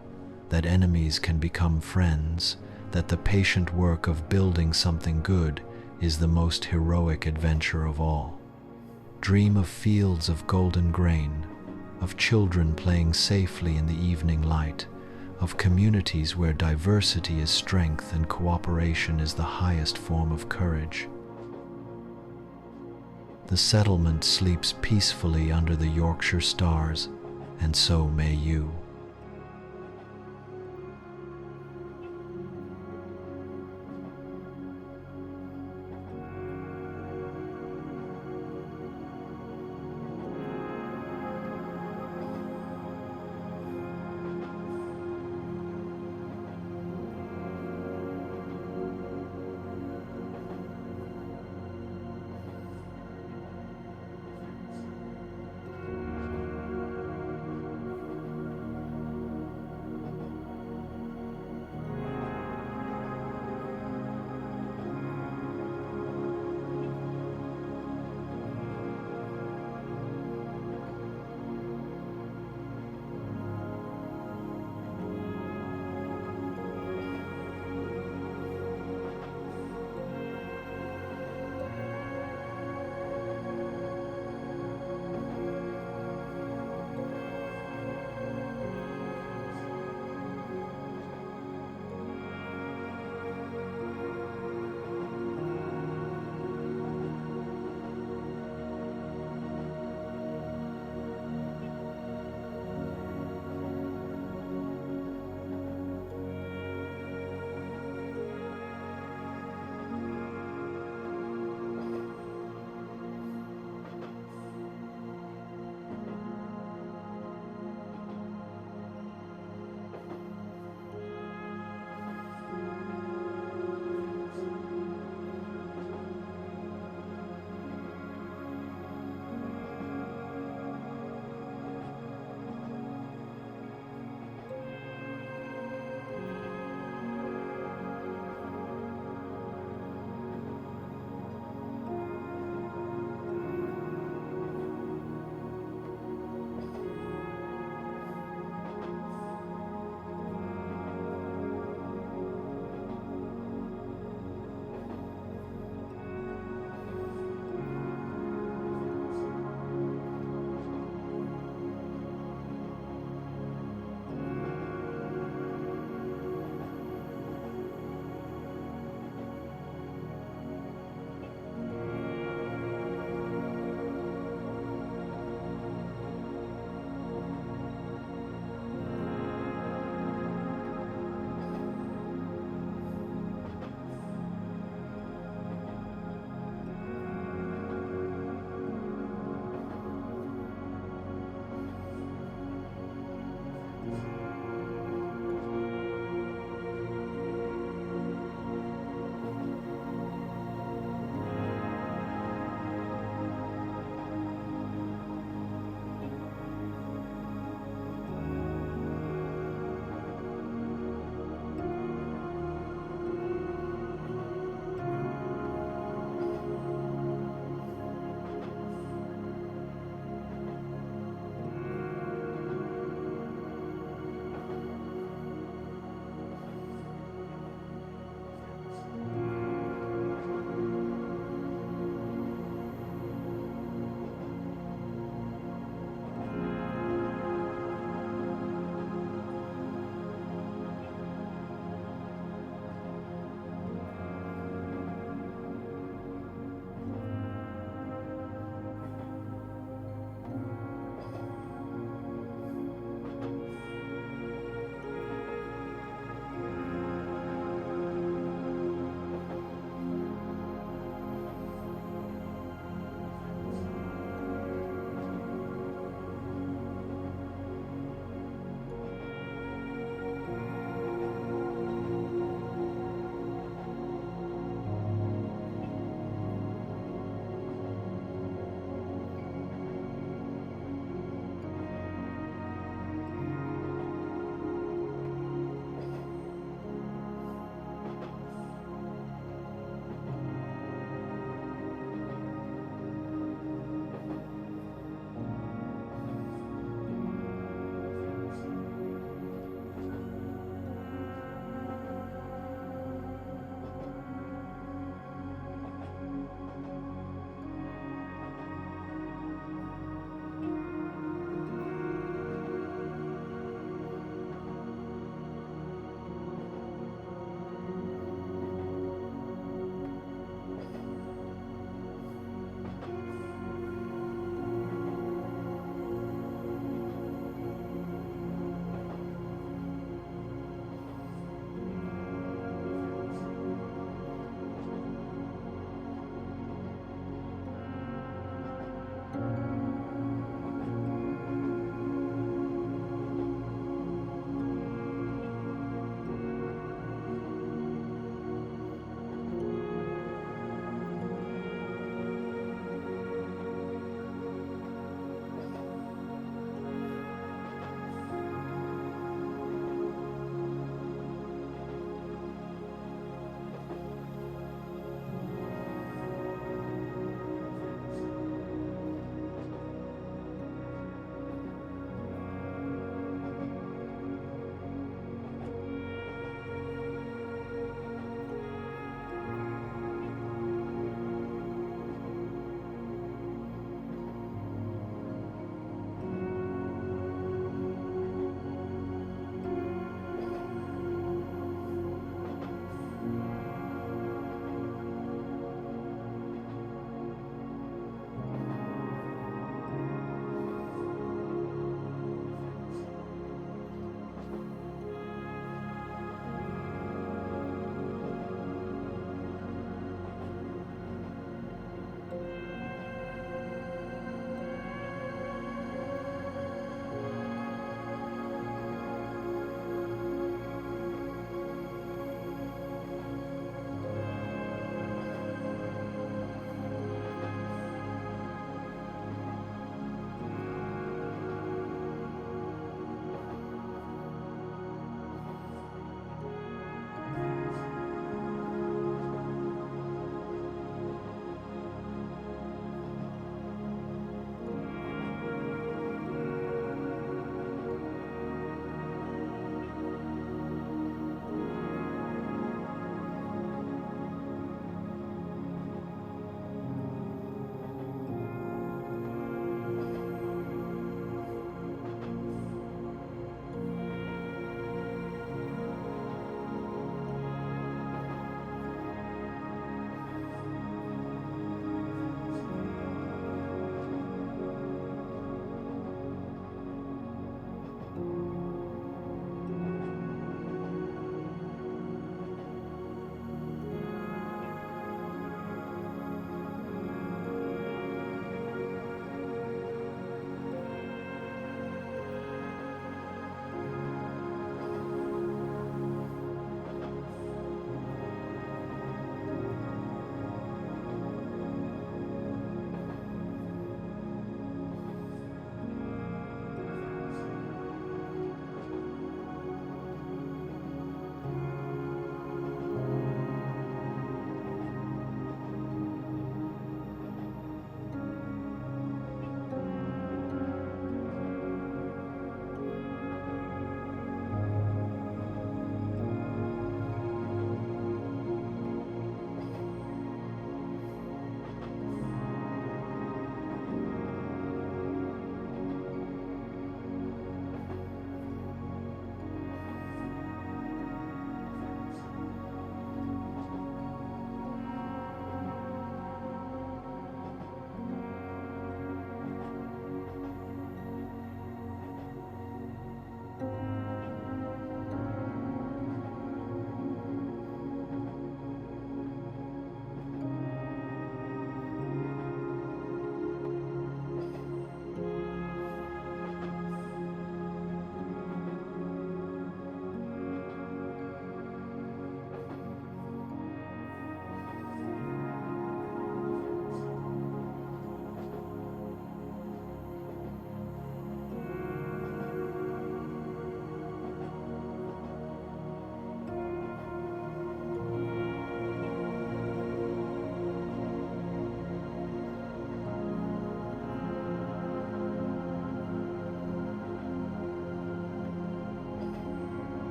that enemies can become friends, that the patient work of building something good is the most heroic adventure of all. Dream of fields of golden grain, of children playing safely in the evening light, of communities where diversity is strength and cooperation is the highest form of courage. The settlement sleeps peacefully under the Yorkshire stars, and so may you.